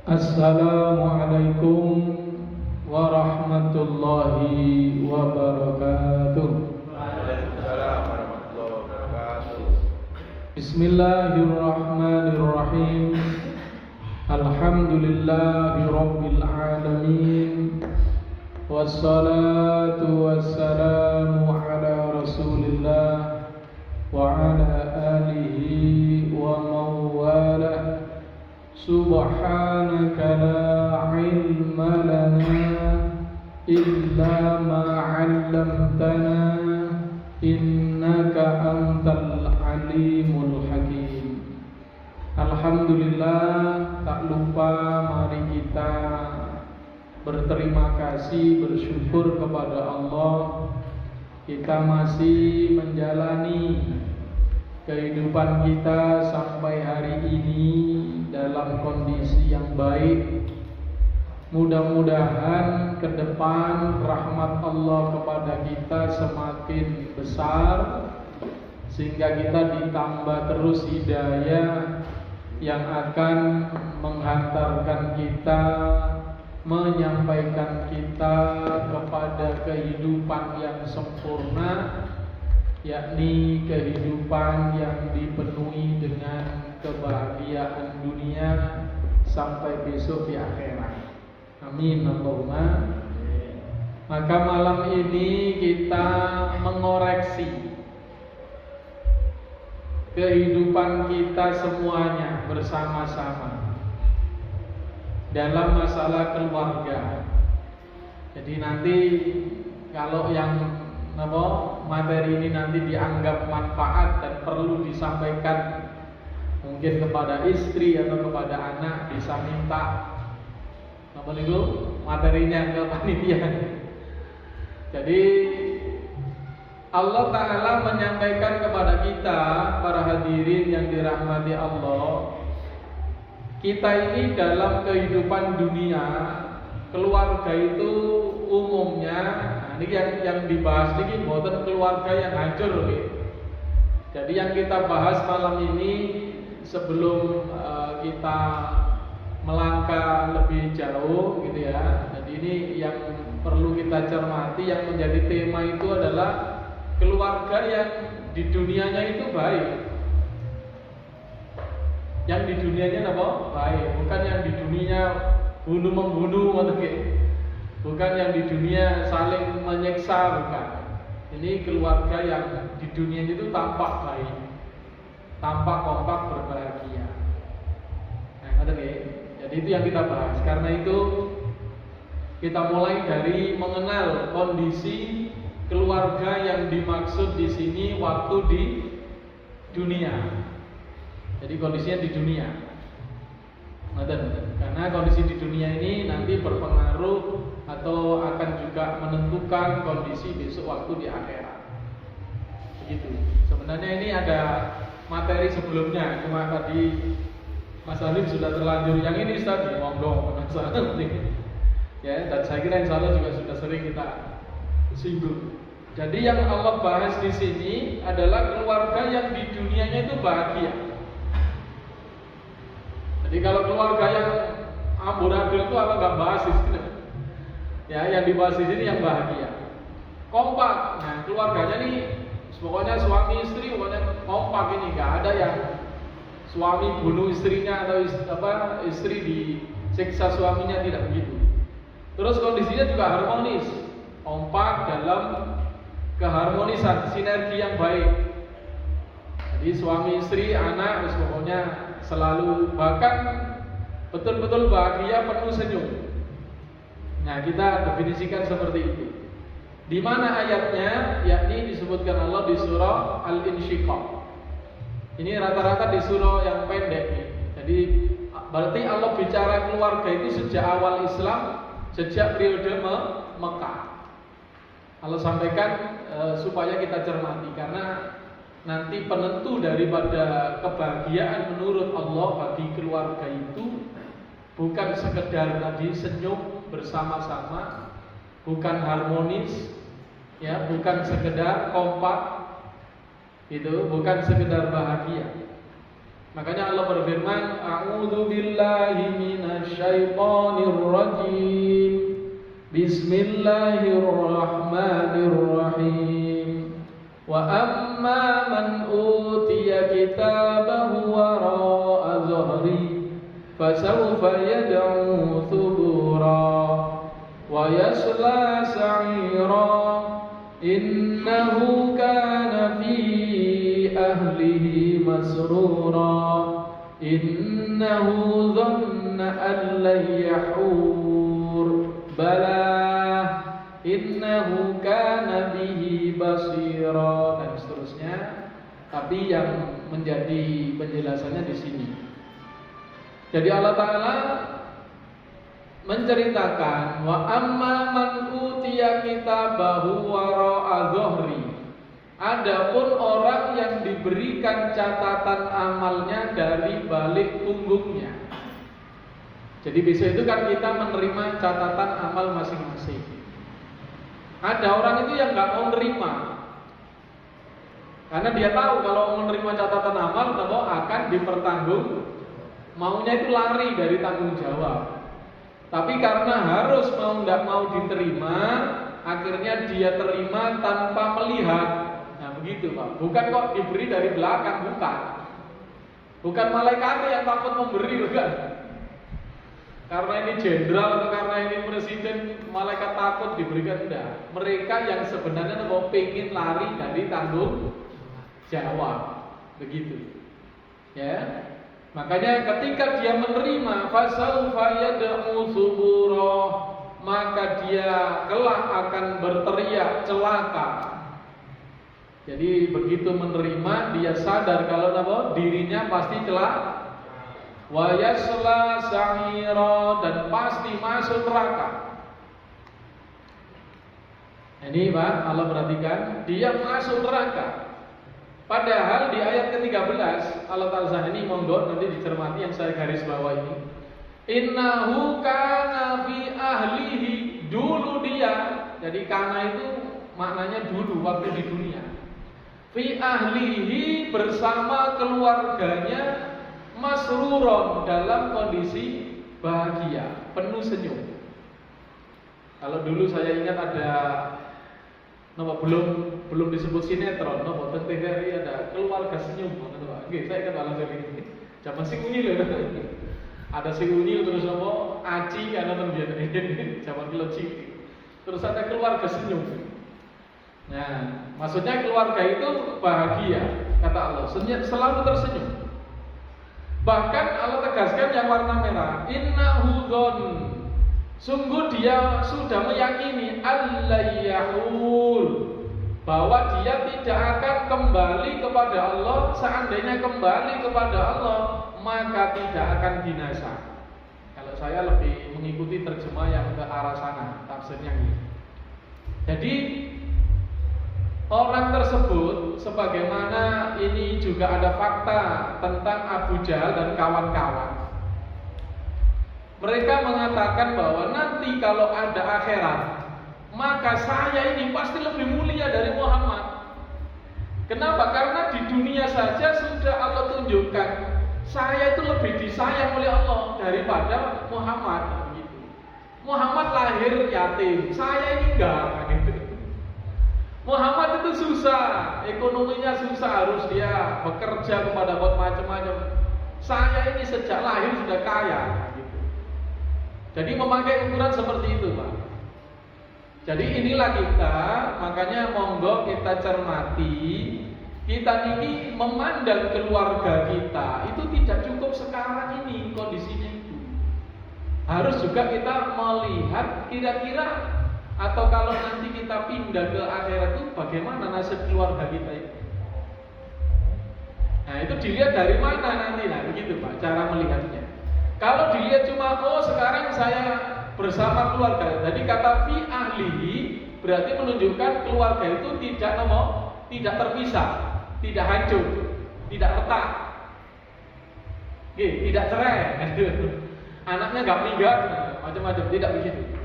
Assalamualaikum warahmatullahi wabarakatuh. Waalaikumsalam warahmatullahi wabarakatuh. Bismillahirrahmanirrahim. Alhamdulillahi rabbil alamin. Wassalatu wassalamu ala rasulillah wa ala alihi wa mawalah. Subhanaka la ilma lana illa ma 'allamtana innaka antal alimul hakim. Alhamdulillah, tak lupa mari kita berterima kasih, bersyukur kepada Allah. Kita masih menjalani kehidupan kita sampai hari ini dalam kondisi yang baik. Mudah-mudahan ke depan rahmat Allah kepada kita semakin besar, sehingga kita ditambah terus hidayah yang akan menghantarkan kita, menyampaikan kita kepada kehidupan yang sempurna, yakni kehidupan yang dipenuhi dengan kebahagiaan dunia sampai besok di akhirat. Amin Allahumma. Maka malam ini kita mengoreksi kehidupan kita semuanya bersama-sama dalam masalah keluarga. Jadi nanti kalau yang materi ini nanti dianggap manfaat dan perlu disampaikan mungkin kepada istri atau kepada anak, bisa minta materinya ke panitia. Jadi Allah Ta'ala menyampaikan kepada kita, para hadirin yang dirahmati Allah, kita ini dalam kehidupan dunia, keluarga itu umumnya, ini yang dibahas ini bukan keluarga yang hancur, Jadi yang kita bahas malam ini sebelum kita melangkah lebih jauh, gitu ya. Jadi ini yang perlu kita cermati, yang menjadi tema itu adalah keluarga yang di dunianya itu baik. Yang di dunianya apa? Baik, bukan yang di dunia bunuh membunuh atau bukan yang di dunia saling menyiksa, bukan. Ini keluarga yang di dunia itu tampak baik, tampak kompak, berbahagia. Nah, jadi itu yang kita bahas. Karena itu kita mulai dari mengenal kondisi keluarga yang dimaksud di sini waktu di dunia. Jadi kondisinya di dunia. Karena kondisi di dunia ini nanti berpengaruh atau akan juga menentukan kondisi besok waktu di akhirat. Begitu. Sebenarnya ini ada materi sebelumnya, cuma tadi Mas Alif sudah terlanjur yang ini Ustaz, monggo. Ya, dan saya kira insya Allah juga sudah sering kita singgung. Jadi yang Allah bahas di sini adalah keluarga yang di dunianya itu bahagia. Jadi kalau keluarga yang amburadul itu Allah nggak bahas di sini. Ya, yang dibahas di sini yang bahagia, kompak. Nah, keluarganya nih, pokoknya suami istri, pokoknya kompak ini, nggak ada yang suami bunuh istrinya atau istri disiksa suaminya, tidak begitu. Terus kondisinya juga harmonis, kompak dalam keharmonisan, sinergi yang baik. Jadi suami istri, anak, pokoknya selalu, bahkan betul-betul bahagia, penuh senyum. Nah, kita definisikan seperti itu. Di mana ayatnya? Yakni disebutkan Allah di surah Al-Insyiqaq. Ini rata-rata di surah yang pendek nih. Jadi berarti Allah bicara keluarga itu sejak awal Islam, sejak periode Mekah. Allah sampaikan supaya kita cermati, karena nanti penentu daripada kebahagiaan menurut Allah bagi keluarga itu bukan sekedar tadi senyum bersama-sama, bukan harmonis, ya, bukan sekedar kompak, itu bukan sekedar bahagia. Makanya Allah berfirman, A'udzu billahi minasy minasyaitonir rajim. Bismillahirrahmanirrahim. Wa amma man utiya kitabahu wara'a dhahri fasawfa yad'u thubura wa yasla sa'ira innahu kana fi ahlihi masrura innahu dhanna an lan yahur bala innahu kana bihi basira, dan seterusnya. Tapi yang menjadi penjelasannya di sini. Jadi Allah Ta'ala menceritakan wa amma man utiya kitabahu wara'a dhahri. Adapun orang yang diberikan catatan amalnya dari balik punggungnya. Jadi besok itu kan kita menerima catatan amal masing-masing. Ada orang itu yang nggak mau nerima, karena dia tahu kalau menerima catatan amal akan dipertanggung, maunya itu lari dari tanggung jawab. Tapi karena harus mau nggak mau diterima, akhirnya dia terima tanpa melihat. Nah begitu Pak, bukan kok diberi dari belakang, bukan malaikat yang takut memberi, bukan. Karena ini jenderal atau karena ini presiden, malaikat takut diberikan, enggak. Mereka yang sebenarnya mau pengen lari dari tanggung jawab, begitu. Ya, makanya ketika dia menerima fasaufa yad'u subura, maka dia kelak akan berteriak celaka. Jadi begitu menerima, dia sadar kalau dirinya pasti celaka. Wa yasla sa'ira, dan pasti masuk neraka. Ini Pak, Allah perhatikan, dia masuk neraka. Padahal di ayat ke-13 Allah Ta'ala ini, monggo nanti dicermati yang saya garis bawah ini. Innahu kana fi ahlihi, dulu dia. Jadi kana itu maknanya dulu waktu di dunia. Fi ahlihi, bersama keluarganya, masruron, dalam kondisi bahagia, penuh senyum. Kalau dulu saya ingat ada belum disebut sinetron, tentang TVRI ada keluarga senyum, saya ingat malah ini. Zaman si Unyil, ada si Unyil terus Aci, ada terbiasa zaman Kiloci. Terus ada keluarga senyum. Nah, maksudnya keluarga itu bahagia, kata Allah, selalu tersenyum. Bahkan Allah tegaskan yang warna merah, innahu dhon, sungguh dia sudah meyakini al-yahul, bahwa dia tidak akan kembali kepada Allah. Seandainya kembali kepada Allah, maka tidak akan binasa. Kalau saya lebih mengikuti terjemah yang ke arah sana, tafsirnya ini. Jadi orang tersebut, sebagaimana ini juga ada fakta tentang Abu Jahal dan kawan-kawan. Mereka mengatakan bahwa nanti kalau ada akhirat, maka saya ini pasti lebih mulia dari Muhammad. Kenapa? Karena di dunia saja sudah Allah tunjukkan saya itu lebih disayang oleh Allah daripada Muhammad. Begitu. Muhammad lahir yatim, saya ini enggak. Gitu. Muhammad itu susah, ekonominya susah, harus dia bekerja kepada buat macam-macam. Saya ini sejak lahir sudah kaya, gitu. Jadi memakai ukuran seperti itu, Pak. Jadi inilah kita, makanya monggo kita cermati. Kita ini memandang keluarga kita itu tidak cukup sekarang ini kondisinya itu. Harus juga kita melihat kira-kira, atau kalau nanti kita pindah ke akhirat itu bagaimana nasib keluarga kita itu. Nah itu dilihat dari mana nanti, nah begitu Pak cara melihatnya. Kalau dilihat cuma sekarang saya bersama keluarga, jadi kata fi ahlihi berarti menunjukkan keluarga itu tidak terpisah, tidak hancur, tidak retak, tidak cerai, anaknya nggak meninggal, macam-macam, tidak begitu.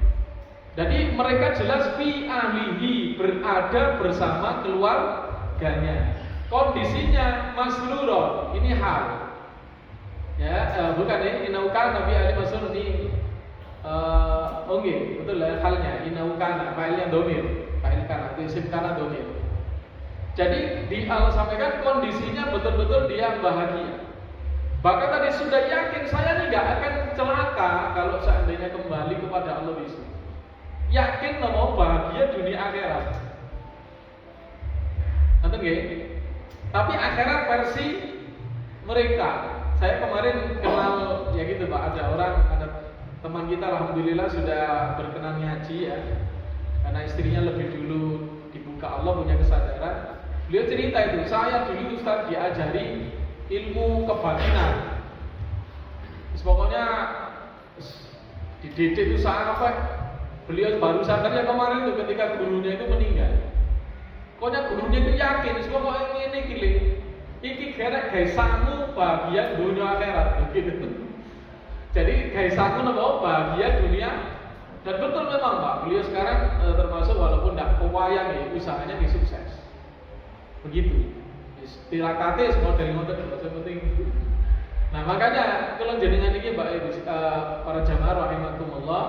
Jadi mereka jelas fi ahlihi, berada bersama keluarganya. Kondisinya masruro, ini hal. Ya, bukan ini naukan Nabi Ali Masrur, ini nggih, betul lah halnya innahu kana, failnya domir, fail kana, itu isim kana domir. Jadi Allah sampaikan kondisinya betul-betul dia bahagia. Bahkan tadi sudah yakin saya nih gak akan celaka kalau seandainya kembali kepada Allah besok. Yakin mau bahagia dunia akhirat. Nanti nggih. Tapi akhirat versi mereka. Saya kemarin kenal ya gitu Pak, ada teman kita alhamdulillah sudah berkenan ngaji ya. Karena istrinya lebih dulu dibuka Allah, punya kesadaran. Beliau cerita itu, saya dulu Ustaz diajari ilmu kebatinan. Pokoknya dididik itu sampai beliau baru sadar ya kemarin itu ketika gurunya itu meninggal. Pokoknya gurunya itu yakin, pokoknya ini gile. Iki kira gaisamu bahagia dunia akhirat begitu. Jadi gaisaku napa bahagia dunia, dan betul memang Pak, beliau sekarang termasuk walaupun tidak kewayang ya usahanya di sukses. Begitu. Tirakate semua dari ngoten penting. Nah, makanya kalau jenengan iki Mbak para jamaah rahimakumullah,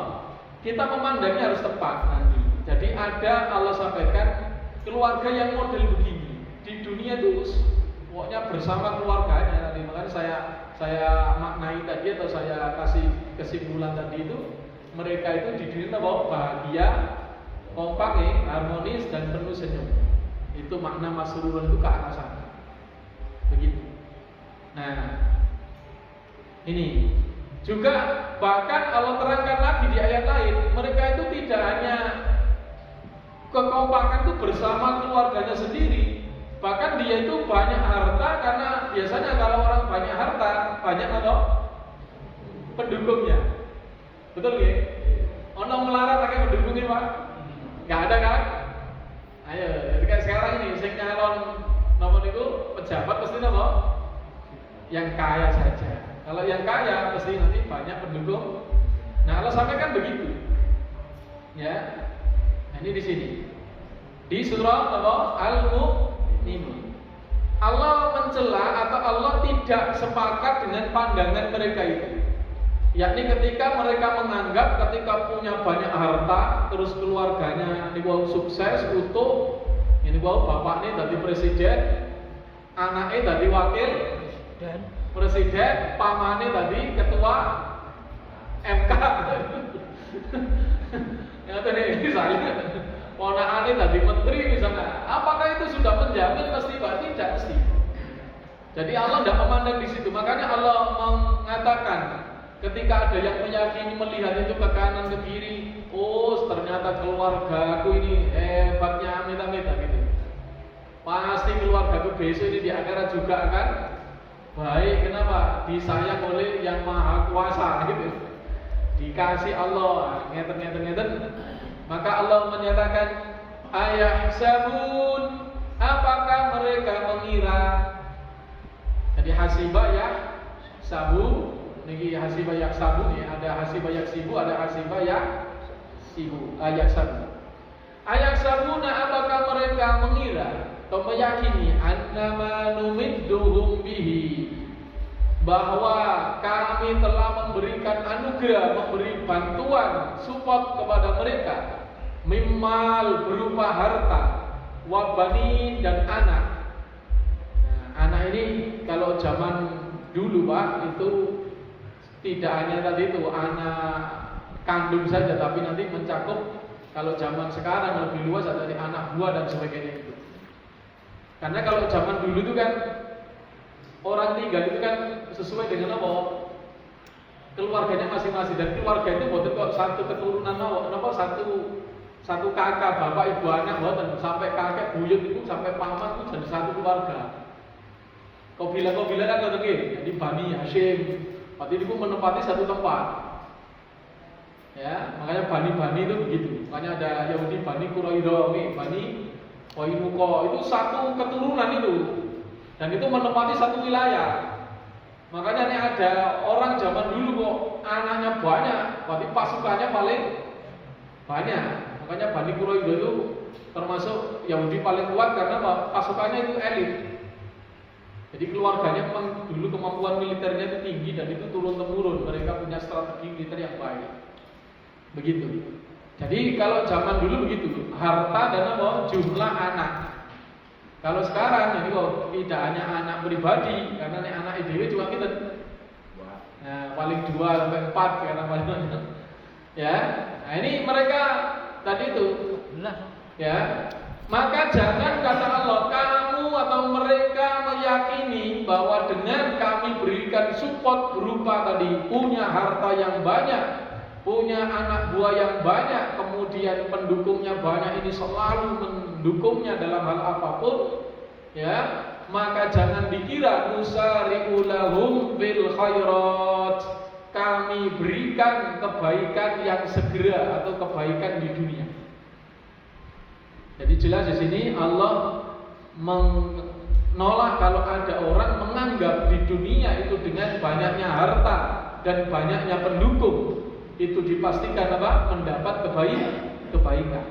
kita memandangnya harus tepat nanti. Jadi ada Allah sampaikan keluarga yang model begini. Di dunia itu pokoknya bersama keluarganya tadi. Makanya saya maknai tadi atau saya kasih kesimpulan tadi itu, mereka itu di dunia bahwa bahagia, kompak, harmonis dan penuh senyum. Itu makna masrurun itu ke arah sana. Begitu. Nah, ini juga bahkan Allah terangkan lagi di ayat lain, mereka itu tidak hanya kekompakan itu bersama keluarganya sendiri, bahkan dia itu banyak harta, karena biasanya kalau orang banyak harta, banyak apa? Pendukungnya. Betul nggih? Ono melarat pakai pendukungnya Pak? Enggak ada kan? Ayo, jadi kayak sekarang ini sing nyalon nomor itu pejabat pasti apa? Yang kaya saja. Kalau yang kaya pasti nanti banyak pendukung. Nah, Allah sampaikan begitu. Ya. Nah, ini di sini. Di surah apa? Al-Mu'minun. Allah mencela atau Allah tidak sepakat dengan pandangan mereka itu. Yakni ketika mereka menganggap ketika punya banyak harta, terus keluarganya ini wow sukses, utuh, ini wow bapaknya jadi presiden, anaknya jadi wakil presiden, pamannya tadi ketua MK. Ya tadi misalnya, ponakannya tadi menteri misalnya. Apakah itu sudah menjamin mesti Pak? Tidak mesti. Jadi Allah tidak memandang di situ. Makanya Allah mengatakan ketika ada yang meyakini melihat itu ke kanan ke kiri, oh ternyata keluarga aku ini hebatnya amit-amit gitu. Pasti keluarga aku besok ini di akhirat juga akan baik. Kenapa? Disayang oleh yang maha kuasa gitu. Dikasih Allah ngeten. Maka Allah menyatakan ayahsabun, apakah mereka mengira? Jadi hasibah ya sabu. Niki hasibah yak sabu ya, ada hasibah yak sibu, ada hasibah yak sibu, ayak sabu. Ayak sabuna, apakah mereka mengira atau meyakini annama numidduhum bihi, bahwa kami telah memberikan anugerah, memberi bantuan, support kepada mereka, mimmal berupa harta, wabani dan anak. Nah, anak ini kalau zaman dulu Pak itu tidak hanya tadi itu anak kandung saja, tapi nanti mencakup kalau zaman sekarang lebih luas ada anak buah dan sebagainya itu. Karena kalau zaman dulu itu kan orang tinggal itu kan sesuai dengan apa? Keluarganya masing-masing, dan keluarga itu bukan kok satu keturunan satu kakak, bapak, ibu, anak, bukan sampai kakek, buyut itu sampai paman itu jadi satu keluarga. Kau bilang kan kau dengar, jadi Bani Hashim. Berarti itu menempati satu tempat. Ya, makanya Bani itu begitu. Makanya ada Yahudi Bani Quraidah, Bani Qainuqa, itu satu keturunan itu. Dan itu menempati satu wilayah. Makanya ini ada orang zaman dulu kok anaknya banyak, berarti pasukannya paling banyak. Makanya Bani Quraidah itu termasuk Yahudi paling kuat karena pasukannya itu elit. Jadi keluarganya memang dulu kemampuan militernya itu tinggi dan itu turun-temurun. Mereka punya strategi militer yang baik. Begitu. Jadi kalau zaman dulu begitu, harta dan apa? Jumlah anak. Kalau sekarang ini kok tidak hanya anak pribadi, karena ini anak IDW cuma kita. Nah, paling 2 sampai 4 karena paling banyak. Ya. Nah, ini mereka tadi itu. Ya. Maka jangan kata Allah, kamu atau mereka meyakini bahwa dengan kami berikan support berupa tadi punya harta yang banyak, punya anak buah yang banyak, kemudian pendukungnya banyak, ini selalu mendukungnya dalam hal apapun, ya, maka jangan dikira nusari'u lahum bil khairat, kami berikan kebaikan yang segera atau kebaikan di dunia. Jadi jelas di sini Allah menolak kalau ada orang menganggap di dunia itu dengan banyaknya harta dan banyaknya pendukung itu dipastikan apa? Mendapat kebaikan.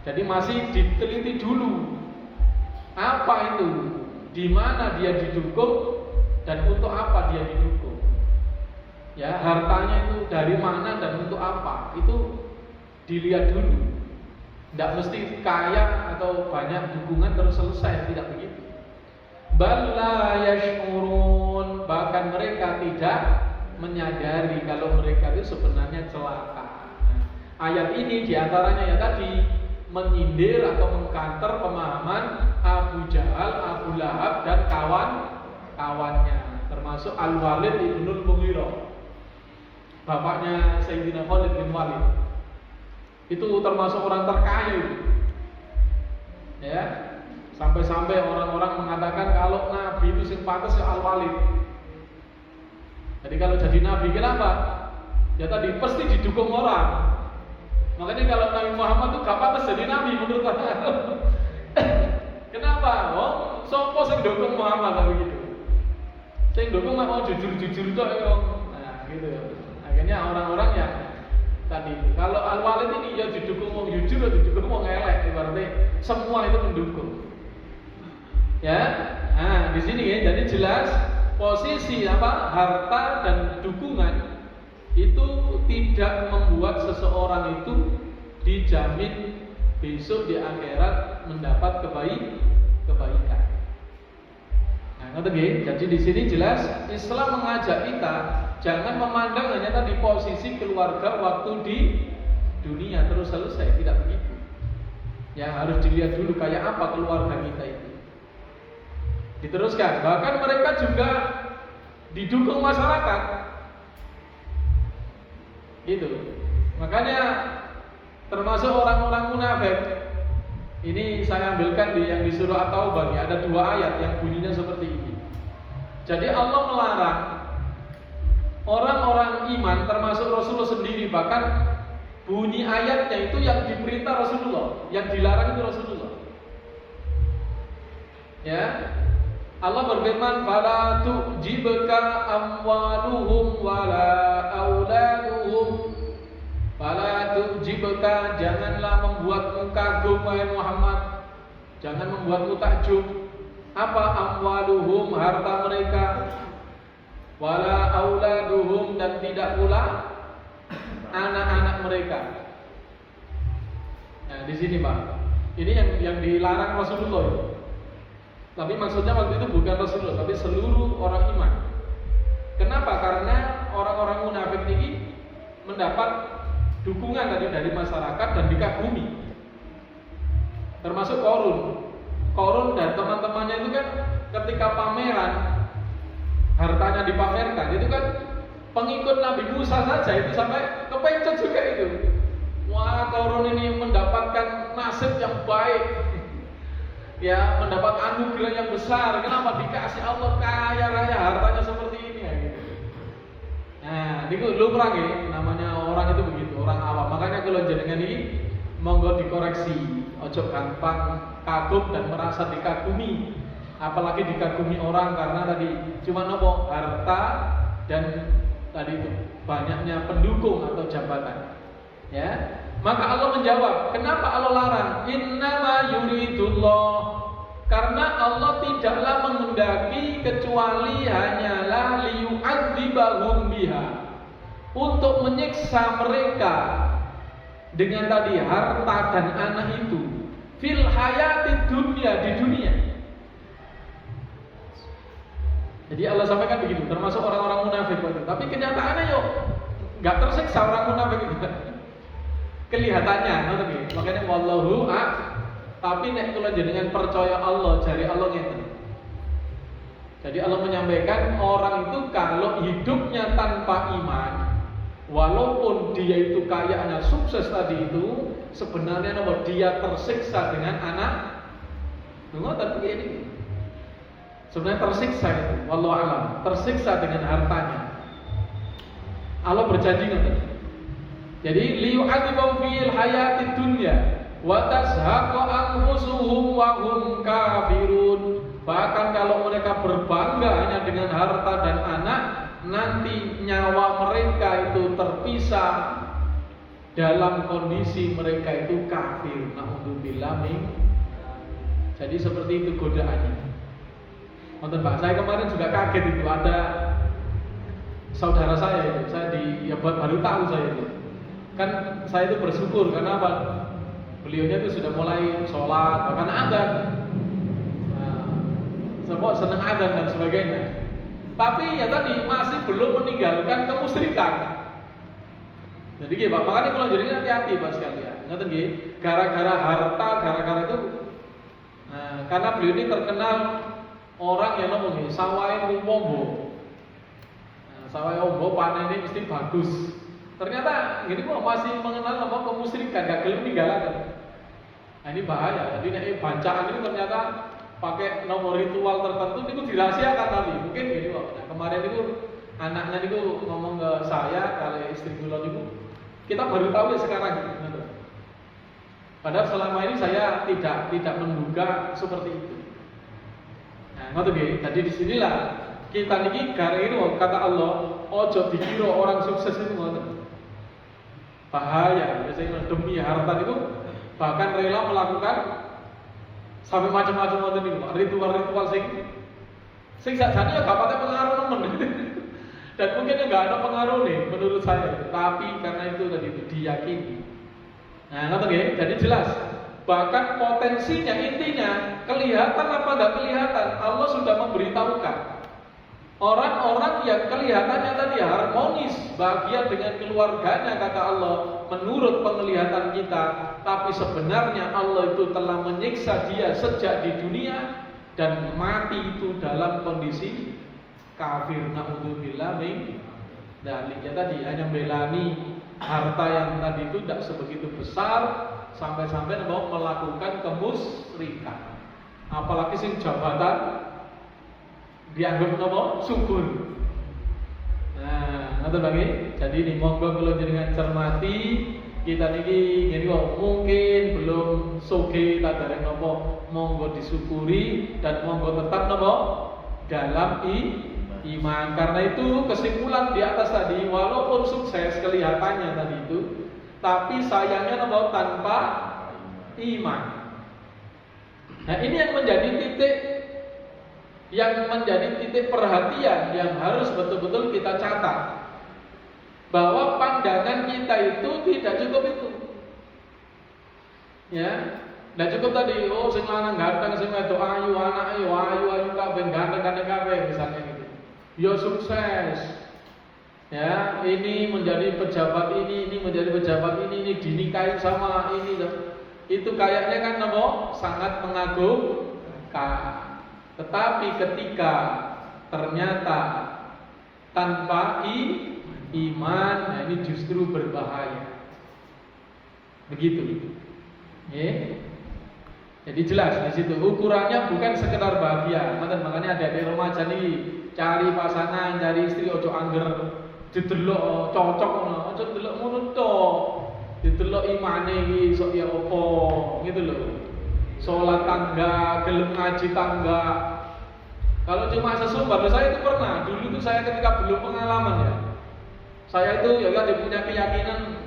Jadi masih diteliti dulu apa itu, di mana dia didukung dan untuk apa dia didukung. Ya, hartanya itu dari mana dan untuk apa itu dilihat dulu. Tidak mesti kaya atau banyak dukungan terus selesai, tidak begitu. Balla yash'urun, bahkan mereka tidak menyadari kalau mereka itu sebenarnya celaka. Nah, ayat ini diantaranya ya tadi menyindir atau mengkanter pemahaman Abu Jahal, Abu Lahab dan kawan-kawannya, termasuk Al-Walid ibnul Mughirah, bapaknya Sayyidina Khalid bin Walid. Itu termasuk orang terkaya itu. Ya, sampai-sampai orang-orang mengatakan kalau Nabi itu sing pantes ya Al-Walid. Jadi kalau jadi Nabi kenapa? Ya tadi pasti didukung orang. Makanya kalau Nabi Muhammad itu gak pantas jadi Nabi menurut saya. Kenapa? Oh, sopo sing dukung Muhammad tapi gitu. Sing dukung mau jujur-jujur tok ya. Nah, gitu ya. Akhirnya orang-orang yang tadi kalau Al-Walid ini ya didukung wong jujur atau didukung wong elek, ibaratnya semua itu mendukung. Ya. Nah, di sini ya jadi jelas posisi apa? Harta dan dukungan itu tidak membuat seseorang itu dijamin besok di akhirat mendapat kebaikan. Nah, ngerti nggih? Jadi di sini jelas Islam mengajak kita jangan memandang hanya tadi posisi keluarga waktu di dunia terus selesai, tidak begitu. Ya, harus dilihat dulu kayak apa keluarga kita itu. Diteruskan, bahkan mereka juga didukung masyarakat. Gitu. Makanya termasuk orang-orang munafik. Ini saya ambilkan yang di surah At-Taubah, ada 2 ayat yang bunyinya seperti ini. Jadi Allah melarang orang-orang iman termasuk Rasulullah sendiri, bahkan bunyi ayatnya itu yang diperintah Rasulullah, yang dilarang itu Rasulullah. Ya. Allah berfirman, "Fala tu'jibka amwaluhum wala auladuhum." Fala tu'jibka, janganlah membuatmu kagum wahai Muhammad. Jangan membuatmu takjub. Apa amwaluhum, harta mereka. Wala auladuhum, dan tidak pula anak-anak mereka. Nah, di sini Pak. Ini yang dilarang Rasulullah. Tapi maksudnya waktu itu bukan Rasulullah, tapi seluruh orang iman. Kenapa? Karena orang-orang munafik ini mendapat dukungan dari masyarakat dan dikagumi. Termasuk Qarun dan teman-temannya itu kan ketika pameran hartanya dipamerkan, itu kan pengikut Nabi Musa saja itu sampai kepencet juga itu. Wah, Qarun ini mendapatkan nasib yang baik. Ya, mendapat anugerah yang besar. Kenapa? Dikasih Allah kaya raya, hartanya seperti ini ya gitu. Nah, itu lumrah ya, namanya orang itu begitu, orang awam. Makanya kalau jenengan ini monggo dikoreksi, ojo gampang kagum dan merasa dikagumi. Apalagi dikagumi orang karena tadi cuma nopo harta dan tadi itu banyaknya pendukung atau jabatan. Ya. Maka Allah menjawab, kenapa Allah larang? Innama yuridullah, karena Allah tidaklah menghendaki kecuali hanyalah liyu'adzibahum biha, untuk menyiksa mereka dengan tadi harta dan anak itu fil hayati dunia, di dunia. Jadi Allah sampaikan begitu, termasuk orang-orang munafik itu. Tapi kenyataannya yuk nggak tersiksa orang munafik itu. Kelihatannya, makanya wallahu tapi nek kula jenengan percaya Allah, jari Allah ngeten. Jadi Allah menyampaikan orang itu kalau hidupnya tanpa iman, walaupun dia itu kayaknya sukses tadi itu, sebenarnya dia tersiksa dengan anak. Ngoten begini. Sebenarnya tersiksa itu, wallahu alam, tersiksa dengan hartanya. Allah berjanji ngoten. Jadi liyu'adzibu fil hayatid dunya wa tazhaqa anfusuhum wa hum kafirun. Bahkan kalau mereka berbangga hanya dengan harta dan anak, nanti nyawa mereka itu terpisah dalam kondisi mereka itu kafir. Na'udzubillah min. Jadi seperti itu godaannya. Nonton Pak, saya kemarin juga kaget itu, ada saudara saya itu, baru tahu saya itu. Kan saya itu bersyukur karena apa? Beliaunya itu sudah mulai sholat, bahkan adzan. Semua senang adzan dan sebagainya. Tapi ya tadi masih belum meninggalkan kemusyrikan. Jadi gitu, Pak, makanya kalau jadi hati-hati Pak sekalian. Ngerti nggih? Gara-gara harta, gara-gara itu. Nah, karena beliau ini terkenal orang yang ngomong sawai wombo. Nah, sawai wombo panennya mesti bagus. Ternyata gini kok masih mengenal nama kemusyrikan, gak gelem ninggalkan. Nah, ini bahaya. Jadi nek bacaan ini ternyata pakai nomor ritual tertentu itu dirahasiakan nanti. Mungkin gini kok. Nah, kemarin itu anaknya itu ngomong ke saya, kalau istri kula itu kita baru tahu ya sekarang gitu. Padahal selama ini saya tidak menduga seperti itu. Nah, ngoten nggih. Jadi disinilah kita niki gara ini kata Allah, ojo dikira orang sukses itu ngoten. Bahaya, biasanya demi harta itu bahkan rela melakukan sampai macam-macam ngoten niku, ritual-ritual sing sakjane ya gak pate pengaruh nemen. Dan mungkin enggak ada pengaruh nih menurut saya. Tapi karena itu tadi itu diyakini. Nah, ngoten nggih. Jadi jelas bahkan potensinya, intinya kelihatan apa enggak kelihatan, Allah sudah memberitahukan. Orang-orang yang kelihatannya tadi harmonis, bahagia dengan keluarganya kata Allah, menurut penglihatan kita, tapi sebenarnya Allah itu telah menyiksa dia sejak di dunia dan mati itu dalam kondisi kafir. Na'udzubillah min dzalik. Tadi hanya belani harta yang tadi itu tidak sebegitu besar sampai-sampai mau melakukan kemusyrikan. Apalagi sing jabatan dianggap nopo syukur. Nah, ngoten bagi. Jadi ini monggo kula jenengan cermati, kita niki ngene kok mungkin belum sugih tadareng nopo, monggo disyukuri dan monggo tetap nopo dalam iman. Karena itu kesimpulan di atas tadi, walaupun sukses kelihatannya tadi itu, tapi sayangnya nopo tanpa iman. Nah, ini yang menjadi titik perhatian yang harus betul-betul kita catat, bahwa pandangan kita itu tidak cukup itu. Ya, tidak cukup tadi, oh sing lanang ganteng, sing wedok ayu, anak ayu kabeh ganteng kabeh misalnya gitu. Ya sukses. Ya, ini menjadi pejabat ini menjadi pejabat ini dinikahi sama ini. Itu kayaknya kan nopo sangat mengagumkan. Tetapi ketika ternyata tanpa iman, nah ini justru berbahaya. Begitu. Jadi jelas di situ ukurannya bukan sekedar bahagia. Makanya ada remaja nih cari pasangan, cari istri ojo angger didelok cocok ngono, ojo delok ngono tok. Didelok imane iki sok ya opo gitu loh. Sholat tangga, gelem ngaji tangga. Kalau cuma sesumbar, saya itu pernah. Dulu itu saya ketika belum pengalaman ya, saya itu ya punya keyakinan.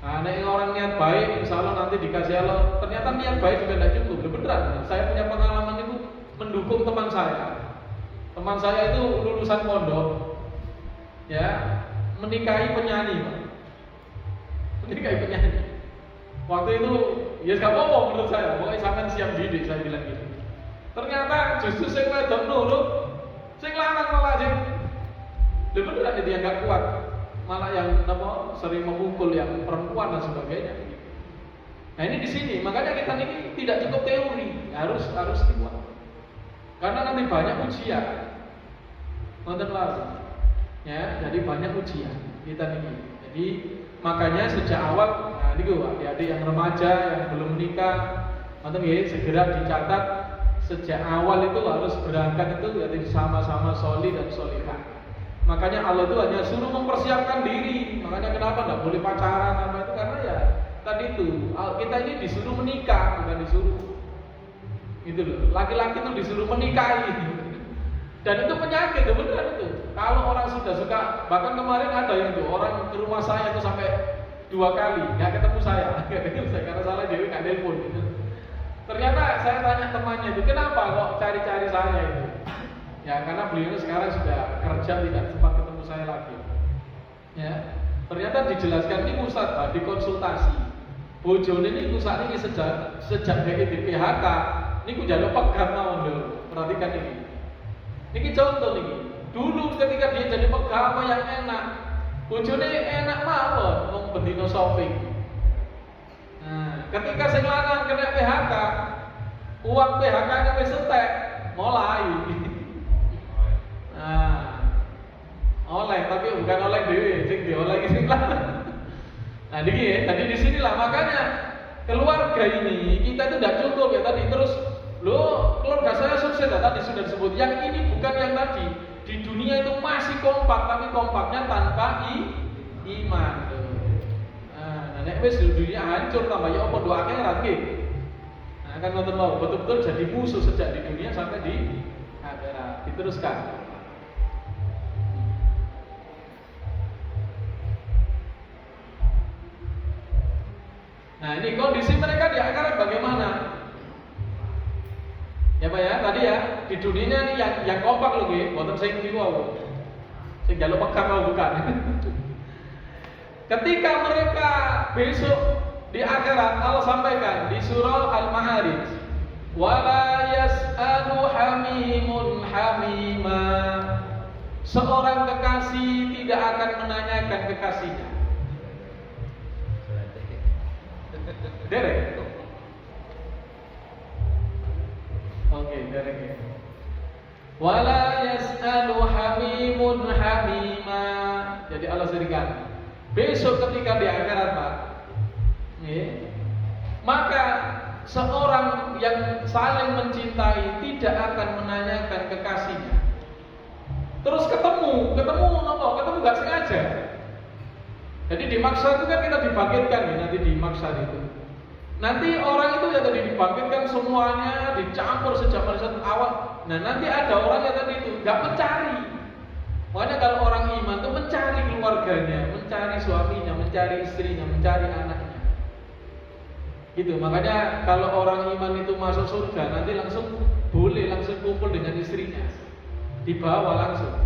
Nah, orang niat baik, insya Allah nanti dikasih Allah. Ternyata niat baik juga tidak cukup. Beneran. Saya punya pengalaman itu mendukung teman saya. Teman saya itu lulusan pondok, ya menikahi penyanyi, Pak. Menikahi penyanyi. Waktu itu, ya gak apa-apa menurut saya. Pokoknya sampean siap didik, saya bilang gitu. Ternyata justru sing wedok nurut, sing lanang malah sing beneran itu yang gak kuat. Malah yang sering memukul yang perempuan dan sebagainya. Nah ini di sini, makanya kita ini tidak cukup teori, harus dibuat. Karena nanti banyak ujian. Nonton lalu. Ya, jadi banyak ujian kita ini. Jadi makanya sejak awal, nah ini adik-adik yang remaja yang belum menikah, nonton ya, segera dicatat sejak awal itu harus berangkat itu jadi sama-sama sholih dan sholihah. Makanya Allah itu hanya suruh mempersiapkan diri. Makanya kenapa nggak boleh pacaran apa itu, karena ya tadi itu kita ini disuruh menikah, bukan disuruh. Gitu loh. Laki-laki itu disuruh menikahi. Dan itu penyakit, beneran itu. Kalau orang sudah suka, bahkan kemarin ada yang tuh orang ke rumah saya itu sampai 2 kali nggak ketemu saya, karena salah Dewi nggak telepon. Gitu. Ternyata saya tanya temannya itu, kenapa kok cari-cari saya itu? Ya karena beliau sekarang sudah kerja, tidak sempat ketemu saya lagi. Ya, ternyata dijelaskan ini Ustaz, dikonsultasi. Bojone ini saat ini sejak dari di PHK, ini ku jaluk pegang mawon lho. Perhatikan ini. Niki contoh niki. Dulu ketika dia jadi pegawai yang enak, bojone enak mawon wong bendino shopping. Nah, ketika sing lanang kena PHK, uang PHK-nya wis entek, mulai. Nah, oleh tapi bukan oleh dhewe, sing dioleh sing lanang. Nah, niki tadi di sinilah makanya keluarga ini kita itu tidak cukup ya tadi terus loh keluarga saya sukses ya, tadi sudah disebut. Yang ini bukan yang tadi. Di dunia itu masih kompak, tapi kompaknya tanpa iman. Nah, nek wis dunia hancur tambah ya apa doa akhirat nggih. Nah, kan ngoten wae betul-betul jadi musuh sejak di dunia sampai di akhirat. Diteruskan. Nah, ini kondisi mereka di akhirat bagaimana? Ya Pak ya, tadi ya di dunia ini yang kompak loh nggih, mboten sing niku wae. Sing jaluk pegang wae bukan. Ketika mereka besok di akhirat Allah sampaikan di surah Al-Ma'arij, wala yas'alu hamimun hamima. Seorang kekasih tidak akan menanyakan kekasihnya. Derek. Oke, derek ya. Wala yas'alu hamimun hamima. Jadi Allah sediakan. Besok ketika di akhirat Pak, maka seorang yang saling mencintai tidak akan menanyakan kekasihnya. Terus ketemu apa? Ketemu gak sengaja. Jadi di maksa itu kan kita dibangkitkan ya, nanti di maksa itu. Nanti orang itu yang tadi dibangkitkan semuanya dicampur sejak pada saat awal. Nah nanti ada orang yang tadi itu nggak mencari. Makanya kalau orang iman itu mencari keluarganya, mencari suaminya, mencari istrinya, mencari anaknya. Gitu. Makanya kalau orang iman itu masuk surga nanti langsung boleh langsung kumpul dengan istrinya, dibawa langsung.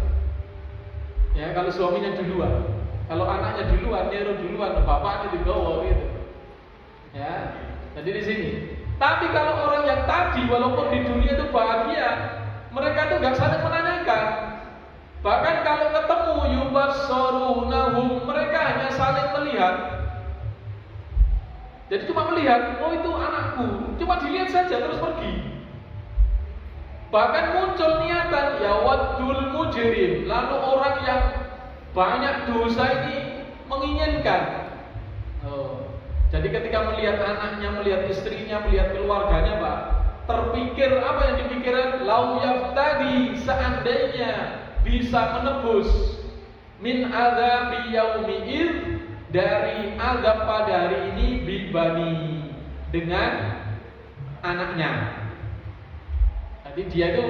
Ya kalau suaminya duluan, kalau anaknya duluan, Nero duluan, bapaknya dibawa gitu. Ya, jadi di sini. Tapi kalau orang yang tadi walaupun di dunia itu bahagia, mereka itu nggak saling menanyakan. Bahkan kalau ketemu yubassarunahum, mereka hanya saling melihat. Jadi cuma melihat, oh itu anakku, cuma dilihat saja terus pergi. Bahkan muncul niatan ya waddul mujrim, lalu orang yang banyak dosa ini menginginkan. Jadi ketika melihat anaknya, melihat istrinya, melihat keluarganya, Pak, terpikir apa yang dipikirkan? Lau yaftadi, seandainya bisa menebus min adzabi yaumil, dari azab pada hari ini bibani, dengan anaknya. Jadi dia itu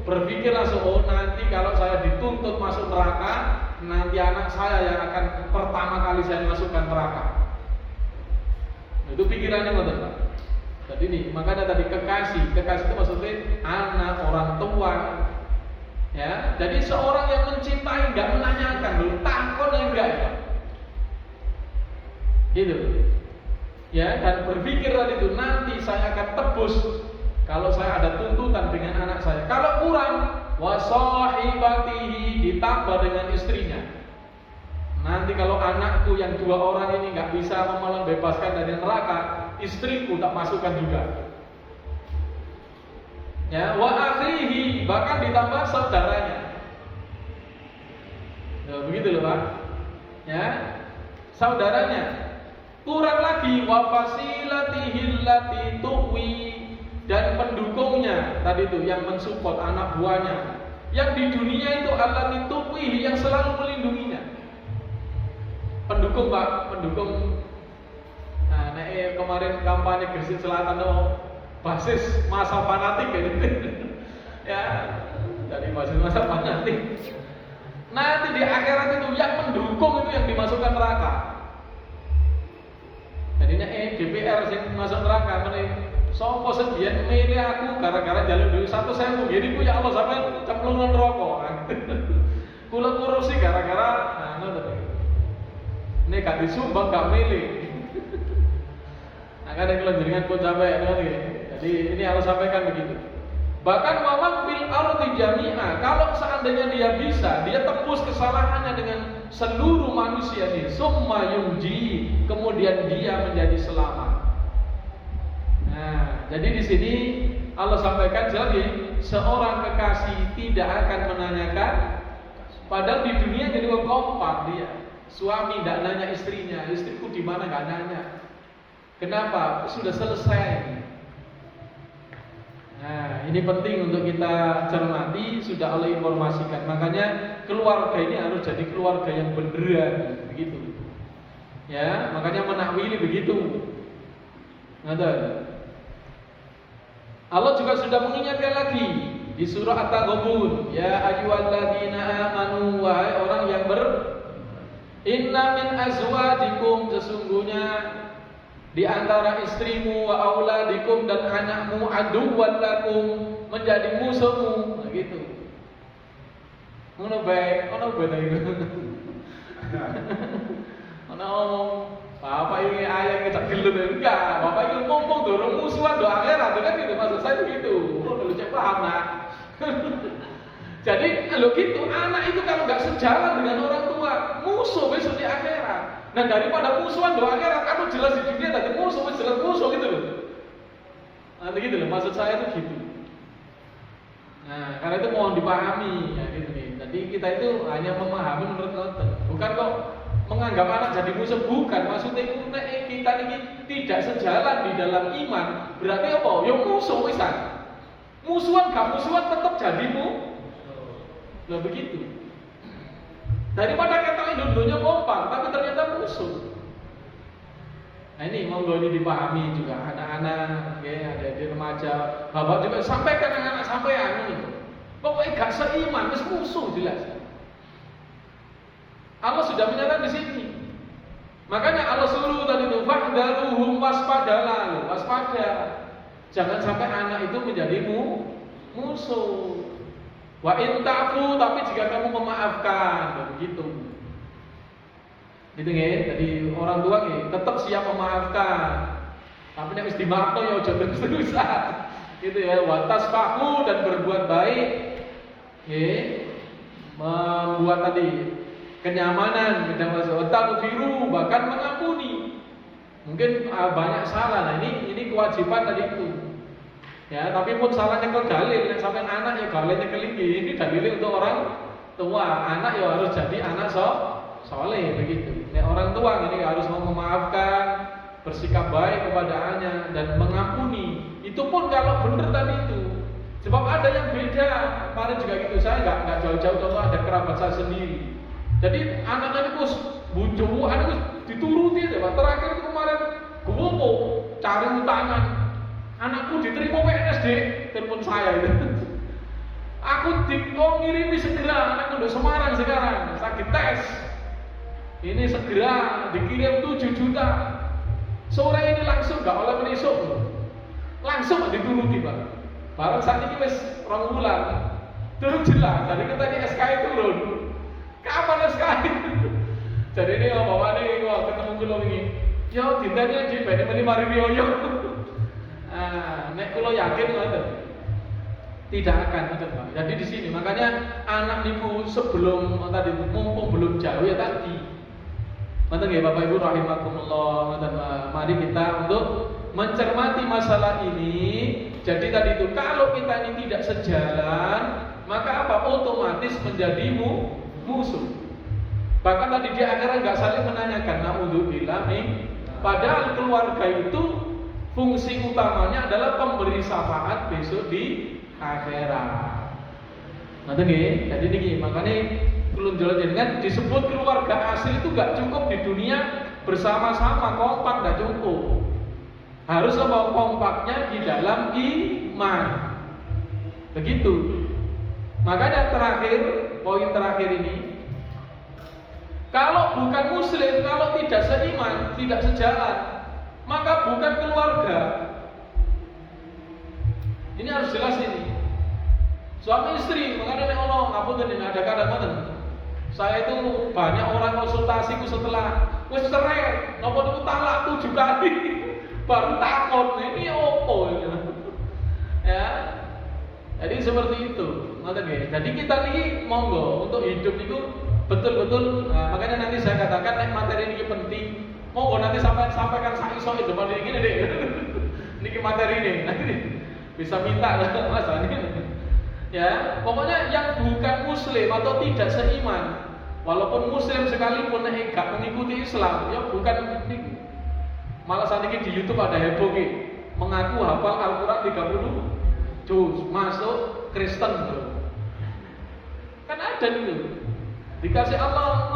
berpikir langsung, oh nanti kalau saya dituntut masuk neraka, nanti anak saya yang akan pertama kali saya masukkan neraka. Itu pikirannya betul Pak. Jadi ini makanya tadi kekasih itu maksudnya anak, orang tua, Ya, jadi seorang yang mencintai nggak menanyakan dulu, takon enggak ya, gitu. Ya, dan berpikir tadi itu nanti saya akan tebus kalau saya ada tuntutan dengan anak saya. Kalau kurang, wasahibatihi, ditambah dengan istrinya. Nanti kalau anakku yang 2 orang ini nggak bisa membebaskan dari neraka, istriku tak masukkan juga. Ya, wa akhihi, bahkan ditambah saudaranya. Ya, begitu loh Pak. Ya, saudaranya. Kurang lagi wa fasilatihi allati tuwi, dan pendukungnya tadi itu yang mensupport anak buahnya. Yang di dunia itu allati tuwi, yang selalu melindunginya. Pendukung Pak, pendukung. Nah, kemarin kampanye Gresik Selatan basis masa fanatik gitu. Ya, dari basis masa fanatik. Nanti di akhirat itu yang mendukung itu yang dimasukkan neraka. Jadi DPR yang masuk neraka meneh sapa sebiyen milih aku gara-gara jalur duit 1.000. Jadi ku ya Allah sampean cemplungan rokok. Kula korupsi gara-gara ngono. Nek gak disumbang gak milih. Nah, kan kalau jaringan pun sampai jadi ini harus sampaikan begitu. Bahkan waman fil ardi jami'a, kalau seandainya dia bisa, dia tebus kesalahannya dengan seluruh manusia ini, summa yunji, kemudian dia menjadi selamat. Nah, jadi di sini Allah sampaikan lagi, seorang kekasih tidak akan menanyakan, padahal di dunia jadi kompak dia. Suami tidak nanya istrinya, istriku di mana nggak nanya. Kenapa? Sudah selesai. Nah, ini penting untuk kita cermati, sudah Allah informasikan. Makanya keluarga ini harus jadi keluarga yang beneran, begitu. Ya, makanya menakwili begitu. Ngerti? Allah juga sudah mengingatkan lagi di surah At-Taghabun, ya ayyuhalladzina amanu, wahai orang yang inna min azwajikum, sesungguhnya di antara istrimu, wa auladikum, dan anakmu, aduwwan lakum, menjadi musuhmu, begitu. Ngono bae, ono beda iku. Ono ngomong, bapak ini ayah kita gelut enggak, bapak itu ngomong dorong musuhan do akhirat, kan gitu maksud saya begitu. Lu cek paham nak. Jadi kalau gitu anak itu kalau nggak sejalan dengan orang tua, musuh besok di akhirat. Nah daripada musuhan doa akhirat, kamu jelas di dunia tadi musuh, jelas musuh gitu loh. Nah gitu loh, maksud saya itu gitu. Nah karena itu mohon dipahami ya gitu nih. Jadi kita itu hanya memahami menurut nonton, bukan kok menganggap anak jadi musuh, bukan. Maksudnya itu kita ini tidak sejalan di dalam iman, berarti apa? Ya musuh wisan. Musuhan gak musuhan tetap jadimu. Nah begitu. Daripada kita Indonesia kompak, tapi ternyata musuh. Nah ini monggo ini dipahami juga anak-anak, ya, ada di remaja, bapak juga sampaikan anak-anak sampean ini. Pokoknya gak seiman, terus musuh jelas. Allah sudah menyatakan di sini. Makanya Allah suruh tadi itu fahdaruhum, waspadalah, waspada. Jangan sampai anak itu menjadimu musuh. Wa in ta'fu, tapi jika kamu memaafkan, begitu. Gitu nggih. Jadi orang tua nggih tetap siap memaafkan. Tapi nek wis dimaafno ya aja terus-terusan. Gitu ya, wa tasfahu, dan berbuat baik. Nggih. Membuat tadi kenyamanan, taghfiru, bahkan mengampuni. Mungkin banyak salah. Nah, ini kewajiban tadi itu. Ya, tapi pun salah nyekel dalil, yang sampai anak ya galih nyekel ini dalil untuk orang tua. Anak ya harus jadi anak soleh begitu. Ya, orang tua ini harus mau memaafkan, bersikap baik kepada anaknya dan mengampuni. Itu pun kalau benar tadi itu. Sebab ada yang beda. Kemarin juga gitu, saya nggak jauh-jauh, contoh ada kerabat saya sendiri. Jadi anaknya itu bujumu, anaknya dituruti deh, Pak. Terakhir itu kemarin gue mau cari utangan. Anakku diterima PNS di telepon saya itu. Aku ngirimi segera, anakku udah Semarang sekarang, sakit tes. Ini segera dikirim 7 juta. Sore ini langsung gak oleh menisuk. Langsung dituruti, Pak. Barang saat ini wis 2 bulan. Turun jelas. Jadi kita di SKI turun. Kapan SKI? Jadi ini bapak ini ketemu kulo ini. Yo dintanya di beda mari yo. Nek kulo yakin ngoten. Tidak akan ngoten, Pak. Jadi di sini makanya anak niku sebelum tadi mumpung belum jauh ya tadi. Ngoten ya Bapak Ibu rahimakumullah, ngoten mari kita untuk mencermati masalah ini. Jadi tadi itu kalau kita ini tidak sejalan, maka apa? Otomatis menjadi musuh. Bahkan tadi di akhirat nggak saling menanyakan, naudzubillah min. Padahal keluarga itu fungsi utamanya adalah pemberi syafaat besok di akhirat. Nanti nih, jadi nih makanya belum jelas dengan disebut keluarga asli itu nggak cukup di dunia bersama-sama kompak, nggak cukup. Harus apa? Kompaknya di dalam iman. Begitu. Makanya terakhir, poin terakhir ini, kalau bukan muslim, kalau tidak seiman, tidak sejalan, maka bukan keluarga. Ini harus jelas ini. Suami istri, makanya Allah ngapunten ini ada kadang-kadang. Saya itu banyak orang konsultasiku setelah wis cerai, napa niku talak 7 kali. Baru takut ini opo ya. Jadi seperti itu. Ngoten nggih. Jadi kita ini monggo untuk hidup itu betul-betul makanya nanti saya katakan nek materi ini penting. Monggo nanti sampaikan sak iso di depan ini deh. Niki materi ini. Nanti bisa minta Mas ini. Ya, pokoknya yang bukan muslim atau tidak seiman, walaupun muslim sekalipun nek gak mengikuti Islam, ya bukan ini. Malah saat ini di YouTube ada heboh nih, mengaku hafal Al-Quran 30 juz, masuk Kristen bro. Kan ada nih, dikasih Allah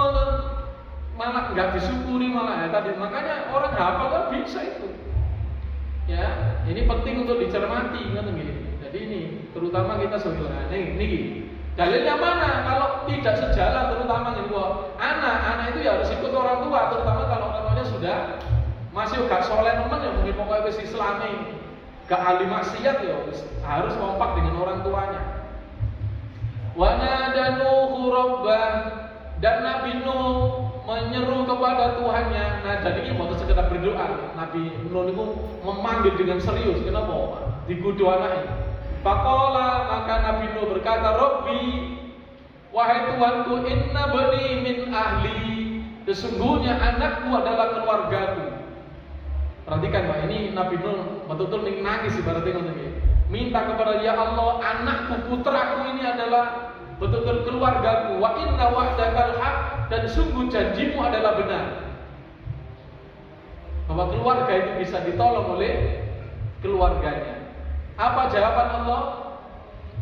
malah nggak disyukuri malah ya tadi. Makanya orang hafal kan bisa itu. Ya, ini penting untuk dicermati kan gitu. Jadi ini terutama kita sebenarnya ini dalilnya mana? Kalau tidak sejalan terutama nih anak itu ya harus ikut orang tua, terutama kalau orang tuanya sudah masih gak soleh temen ya mungkin pokoknya wis islami, gak ahli maksiat ya harus kompak dengan orang tuanya. Wa nada Nuhu rabbah, dan Nabi Nuh menyeru kepada Tuhannya. Nah jadi ini bukan sekedar berdoa. Nabi Nuh itu memanggil dengan serius. Kenapa? Digudu anaknya. Faqala, maka Nabi Nuh berkata, Rabbi, wahai Tuhanku, inna bani min ahli, sesungguhnya anakku adalah keluargaku. Perhatikan Pak, ini Nabi Nuh betul-betul nangis ibaratnya nanti. Minta kepada ya Allah, anakku, putraku ini adalah betul-betul keluargaku. Wa inna wa'dakal haq, dan sungguh janjimu adalah benar. Bahwa keluarga itu bisa ditolong oleh keluarganya. Apa jawaban Allah?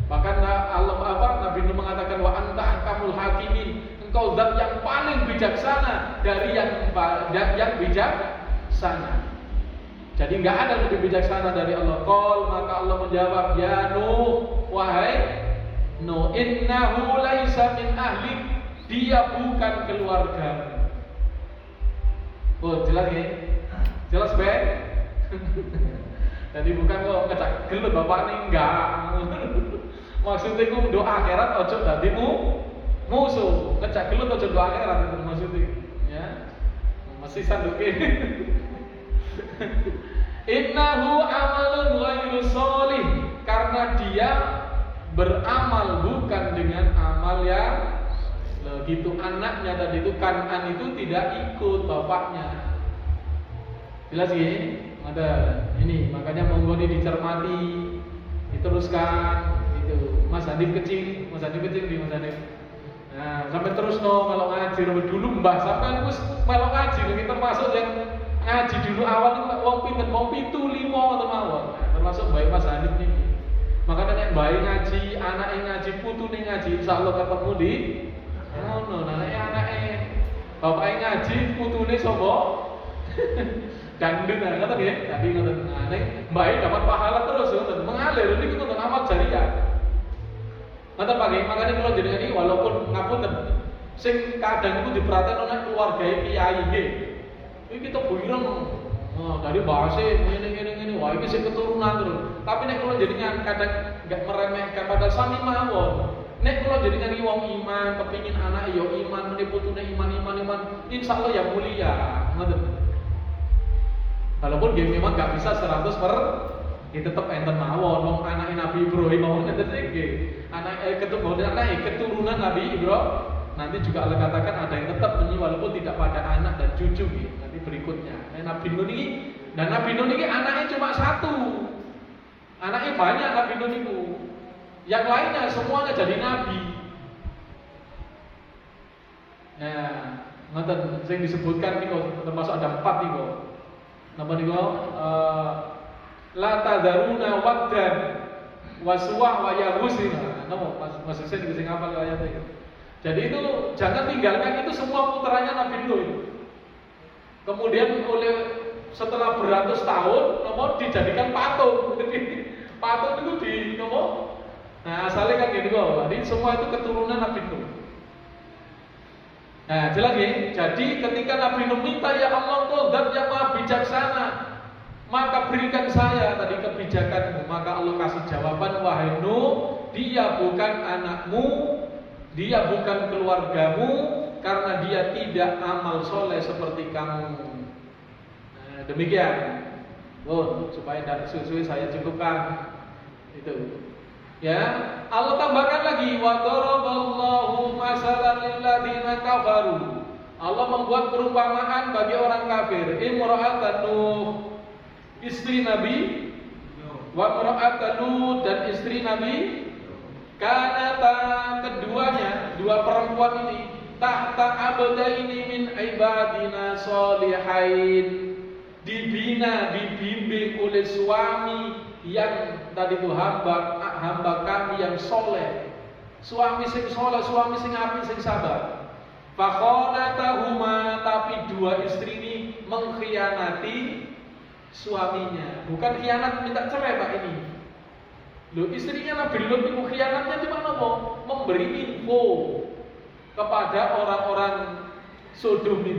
Bahkan Nabi Nuh mengatakan wa anta ahkamul hakimin. Engkau zat yang paling bijaksana dari yang bijaksana. Jadi nggak ada lebih bijaksana dari Allah. Qol, maka Allah menjawab, ya Nuh, wahai Nuh, innahu laisa min ahlik, dia bukan keluarga. Oh jelas ya? Jelas Ben? Jadi bukan kok ngecak gelut bapak nih enggak. Maksudnya ku doa akhirat ojo dadi musuh. Ngecak gelut ojo doa akhirat itu maksudnya. Ya. Masih sanduke. Innahu amalun ghairu sholih, karena dia beramal bukan dengan amal yang begitu. Anaknya tadi itu Kan'an itu tidak ikut bapaknya. Jelas ya? Ada ini, makanya monggo dicermati, diteruskan gitu. Mas Hanif kecil di Mas Hanif. Nah, sampai terus melok ngaji dulu Mbah sampai wis melok ngaji iki termasuk yang ngaji dulu awal itu wong pinten wong 7 5 atau mawon. Termasuk baik Mas Hanif niki. Makanya nek bayi ngaji, anake ngaji, putune ngaji, insyaallah ketemu di ngono. Nah nek anake bapake ngaji, putune sapa? Dandun ngoten nggih. Tapi ngoten nek bayi dapat pahala terus ngoten. Mengalir niku ngoten amal jariah. Ngoten Pak nggih, makane kula jenengan iki walaupun ngapunten sing kadang itu diperhatiin oleh keluarga kiai nggih. Iki kita buiran dari bahasa ini wah ini sih keturunan terus. Tapi nek kula jenengan kadang enggak meremehkan padahal sami mawon. Nek kula jenengan iki wong iman, kepingin anak yo iman, meniputune iman, insyaallah ya mulia. Ngoten. Walaupun dia memang gak bisa 100%, ya tetep enten mawon wong anake Nabi Ibrahim mawon enten iki. Keturunan Nabi Ibrahim. Nanti juga Allah katakan ada yang tetap menyi walaupun tidak pada anak dan cucu gitu. Nanti berikutnya. Nabi Nuh ini dan Nabi Nuh ini anaknya cuma satu. Anaknya banyak Nabi Nuh itu. Yang lainnya semuanya jadi nabi. Nah, ngoten sing disebutkan niku termasuk ada 4 niku. Napa niku? La tadaruna waddan waswa wa yaghusina. Napa Mas Husain sing hafal ayat itu. Jadi itu jangan tinggalkan itu semua putranya Nabi Nuh itu. Kemudian setelah beratus tahun, nomor dijadikan patung. Jadi patung itu di nomor. Nah asalnya kan gitu kok. Jadi semua itu keturunan Nabi Nuh. Nah jelas ya. Jadi ketika Nabi Nuh minta ya Allah kau zat yang maha bijaksana, maka berikan saya tadi kebijakanmu. Maka Allah kasih jawaban, wahai Nuh, dia bukan anakmu. Dia bukan keluargamu karena dia tidak amal soleh seperti kamu. Nah, demikian. Supaya tidak susu saya cukupkan itu. Ya, Allah tambahkan lagi wa daraballahu masalan lil ladzina kafaru. Allah membuat perumpamaan bagi orang kafir. Imra'atan Nuh, istri Nabi, wa imra'atan Lut dan istri Nabi. Karena keduanya, dua perempuan ini tahta abdaini min ibadina sholihain, dibina, dibimbing oleh suami yang tadi itu hamba kami yang soleh, suami sing soleh, suami sing apik, sing sabar. Fakhonatahuma, tapi dua istri ini mengkhianati suaminya. Bukan khianat minta cerai Pak ini. Loh, istrinya Nabi Lut itu khianatnya cuma apa? Memberi info kepada orang-orang Sodomi.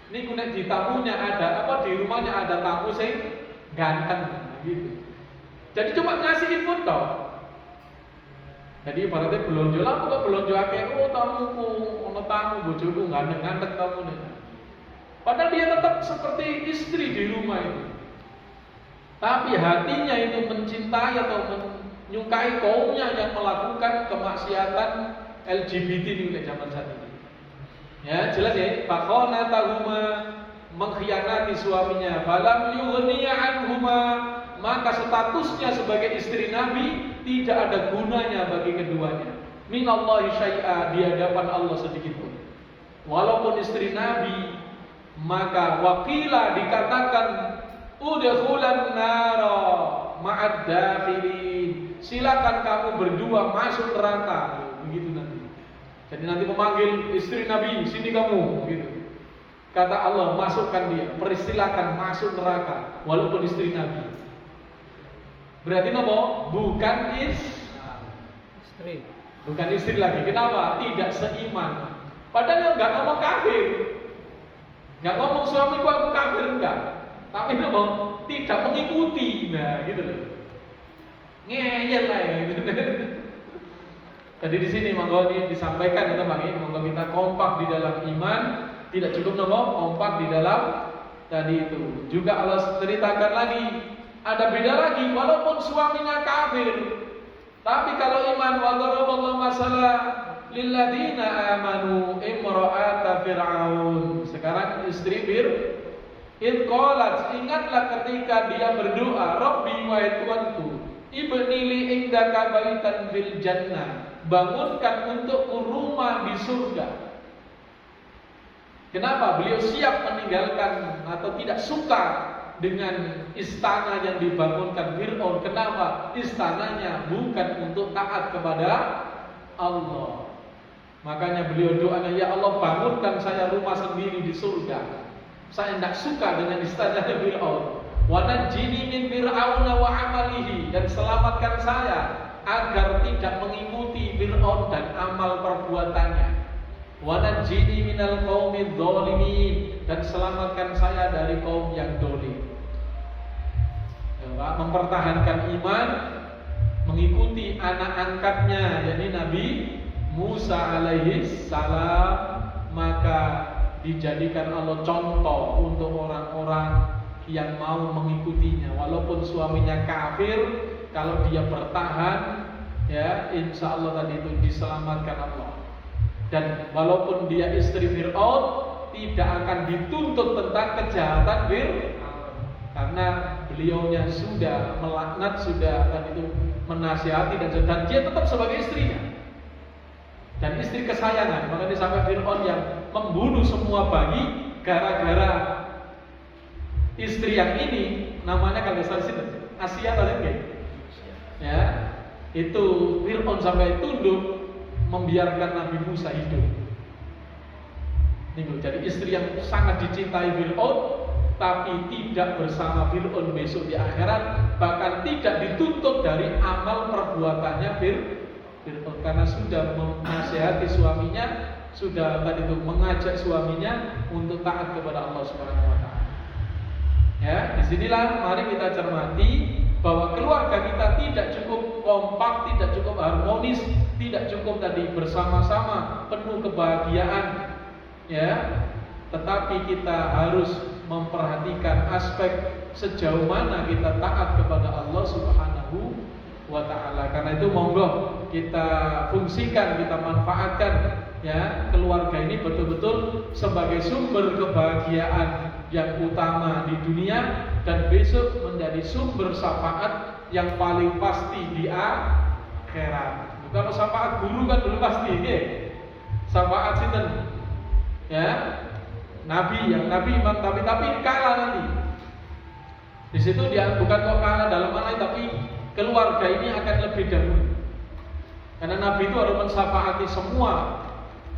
Ini kunek di tamunya ada apa, di rumahnya ada tamu sing ganteng gitu. Jadi cuma ngasih info toh. Jadi ibaratnya belonjo lah, kok belonjo akeh, tamuku, ono tamu bojoku ganteng-ganteng tamu nih. Padahal dia tetap seperti istri di rumah itu. Tapi hatinya itu mencintai atau menyukai kaumnya yang melakukan kemaksiatan LGBT di zaman saat ini. Ya, jelas ya. Fakhonatahuma, mengkhianati suaminya. Falam yughniya anhuma, maka statusnya sebagai istri Nabi tidak ada gunanya bagi keduanya. Minallahi syai'a, di hadapan Allah sedikit pun. Walaupun istri Nabi, maka wakila dikatakan udkhulan nara ma'ad dakhilin, silakan kamu berdua masuk neraka. Begitu nanti. Jadi nanti memanggil istri Nabi, sini kamu, gitu. Kata Allah, masukkan dia, persilakan masuk neraka walaupun istri Nabi. Berarti apa? Bukan istri. Bukan istri lagi. Kenapa? Tidak seiman. Padahal enggak ngomong kafir. Enggak ngomong suamiku aku kafir, enggak. Tapi apa? Tidak mengikuti. Nah, gitu loh. Ngeyel lah ya gitu. Jadi di sini monggo disampaikan itu Bang, monggo kita kompak di dalam iman, tidak cukup nopo kompak di dalam tadi itu. Juga Allah ceritakan lagi, ada beda lagi walaupun suaminya kafir. Tapi kalau iman, wa daraballahu masalah lil ladzina amanu imra'ata fir'aun. Sekarang istri Id qalat, ingatlah ketika dia berdoa, Rabbi wahai Tuhanku, ibni li indaka baitan fil jannah, bangunkan untukku rumah di surga. Kenapa? Beliau siap meninggalkan atau tidak suka dengan istana yang dibangunkan Fir'aun. Kenapa? Istananya bukan untuk taat kepada Allah. Makanya beliau doanya, ya Allah bangunkan saya rumah sendiri di surga. Saya tidak suka dengan istana Fir'aun. Wa najjini min fir'auna wa amalihi, dan selamatkan saya agar tidak mengikuti Fir'aun dan amal perbuatannya. Wa najjini minal qaumidz zalimin, dan selamatkan saya dari kaum yang zalim. Mempertahankan iman, mengikuti anak angkatnya, yakni Nabi Musa alaihi salam, maka dijadikan Allah contoh untuk orang-orang yang mau mengikutinya. Walaupun suaminya kafir, kalau dia bertahan, ya insya Allah tadi itu diselamatkan Allah. Dan walaupun dia istri Fir'aun, tidak akan dituntut tentang kejahatan Fir'aun, karena beliaunya sudah melaknat, sudah tadi itu menasihati, dan dia tetap sebagai istrinya dan istri kesayangan. Makanya sampai Fir'aun yang membunuh semua bayi gara-gara istri yang ini, namanya kalau salah sih Asia atau ya, itu Fir'aun sampai tunduk membiarkan Nabi Musa hidup. Jadi istri yang sangat dicintai Fir'aun, tapi tidak bersama Fir'aun besok di akhirat, bahkan tidak dituntut dari amal perbuatannya Fir'aun, karena sudah menasihati suaminya, sudah tadi itu mengajak suaminya untuk taat kepada Allah Subhanahu wa taala. Ya, disinilah mari kita cermati bahwa keluarga kita tidak cukup kompak, tidak cukup harmonis, tidak cukup tadi bersama-sama penuh kebahagiaan, ya. Tetapi kita harus memperhatikan aspek sejauh mana kita taat kepada Allah Subhanahu wa taala. Karena itu monggo kita fungsikan, kita manfaatkan ya keluarga ini betul-betul sebagai sumber kebahagiaan yang utama di dunia, dan besok menjadi sumber syafaat yang paling pasti di akhirat. Kalau syafaat guru kan dulu pasti ya. Syafaat sinten? Ya. Nabi imam tapi kalah nanti. Di situ dia bukan kok kalah dalam mana, tapi keluarga ini akan lebih dahulu. Karena Nabi itu harus mensyafaati semua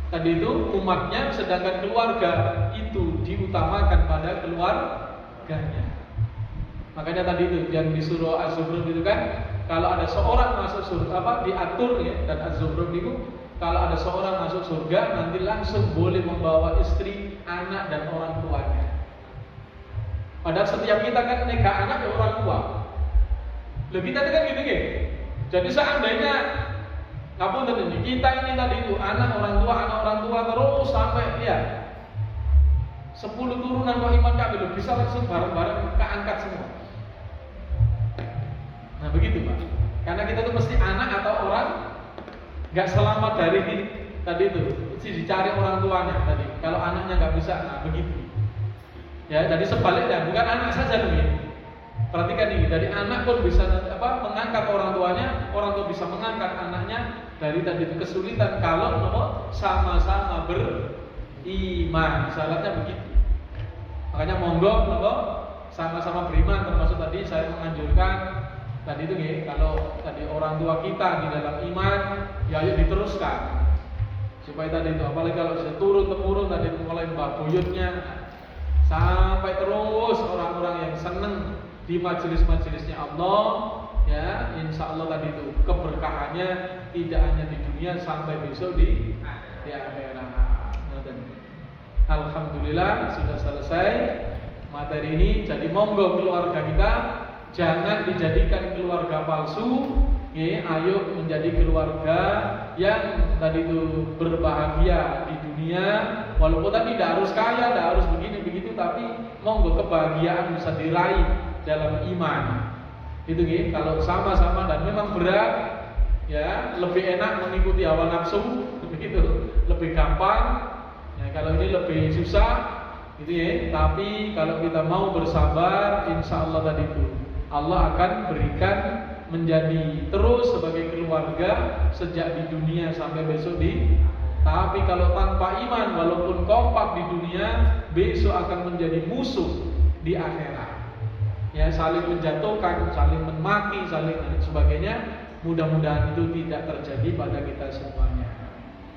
tadi itu umatnya, sedangkan keluarga itu diutamakan pada keluarganya. Makanya tadi itu yang di surah Az-Zukhruf itu kan, kalau ada seorang masuk surga diatur ya, dan Az-Zukhruf itu kalau ada seorang masuk surga nanti langsung boleh membawa istri, anak dan orang tuanya. Padahal setiap kita kan nega anak ya orang tua. Lebih tadi kan gitu ya. Jadi seandainya ngapunten ini kita ini tadi itu anak orang tua terus sampai ya 10 turunan kok iman kami loh, bisa langsung bareng-bareng keangkat semua. Nah begitu Pak. Karena kita tuh mesti anak atau orang nggak selamat dari tadi itu, mesti dicari orang tuanya tadi. Kalau anaknya nggak bisa, nah begitu. Ya, jadi sebaliknya bukan anak saja nih. Perhatikan ini, dari anak pun bisa mengangkat orang tuanya, orang tua bisa mengangkat anaknya dari tadi itu kesulitan kalau sama-sama beriman. Syaratnya begitu. Makanya monggo sama-sama beriman, termasuk tadi saya menganjurkan tadi itu ya, kalau tadi orang tua kita di dalam iman, ya ayo diteruskan. Supaya tadi itu apalagi kalau sudah turun temurun tadi mulai mbak buyutnya sampai terus orang-orang yang seneng di majelis-majelisnya Allah, ya insya Allah tadi itu keberkahannya tidak hanya di dunia sampai besok di akhirat. Alhamdulillah sudah selesai materi ini. Jadi monggo keluarga kita jangan dijadikan keluarga palsu, ya, ayo menjadi keluarga yang tadi itu berbahagia di dunia. Walaupun tadi tidak harus kaya, tidak harus begini begitu, tapi monggo kebahagiaan bisa diraih dalam iman. Itu gitu. Kalau sama-sama dan memang berat, ya lebih enak mengikuti hawa nafsu, begitu, lebih gampang. Ya, kalau ini lebih susah, gitu ya. Tapi kalau kita mau bersabar, insya Allah tadi itu Allah akan berikan menjadi terus sebagai keluarga sejak di dunia sampai besok di. Tapi kalau tanpa iman, walaupun kompak di dunia, besok akan menjadi musuh di akhirat. Ya, saling menjatuhkan, saling memaki, saling dan sebagainya. Mudah-mudahan itu tidak terjadi pada kita semuanya.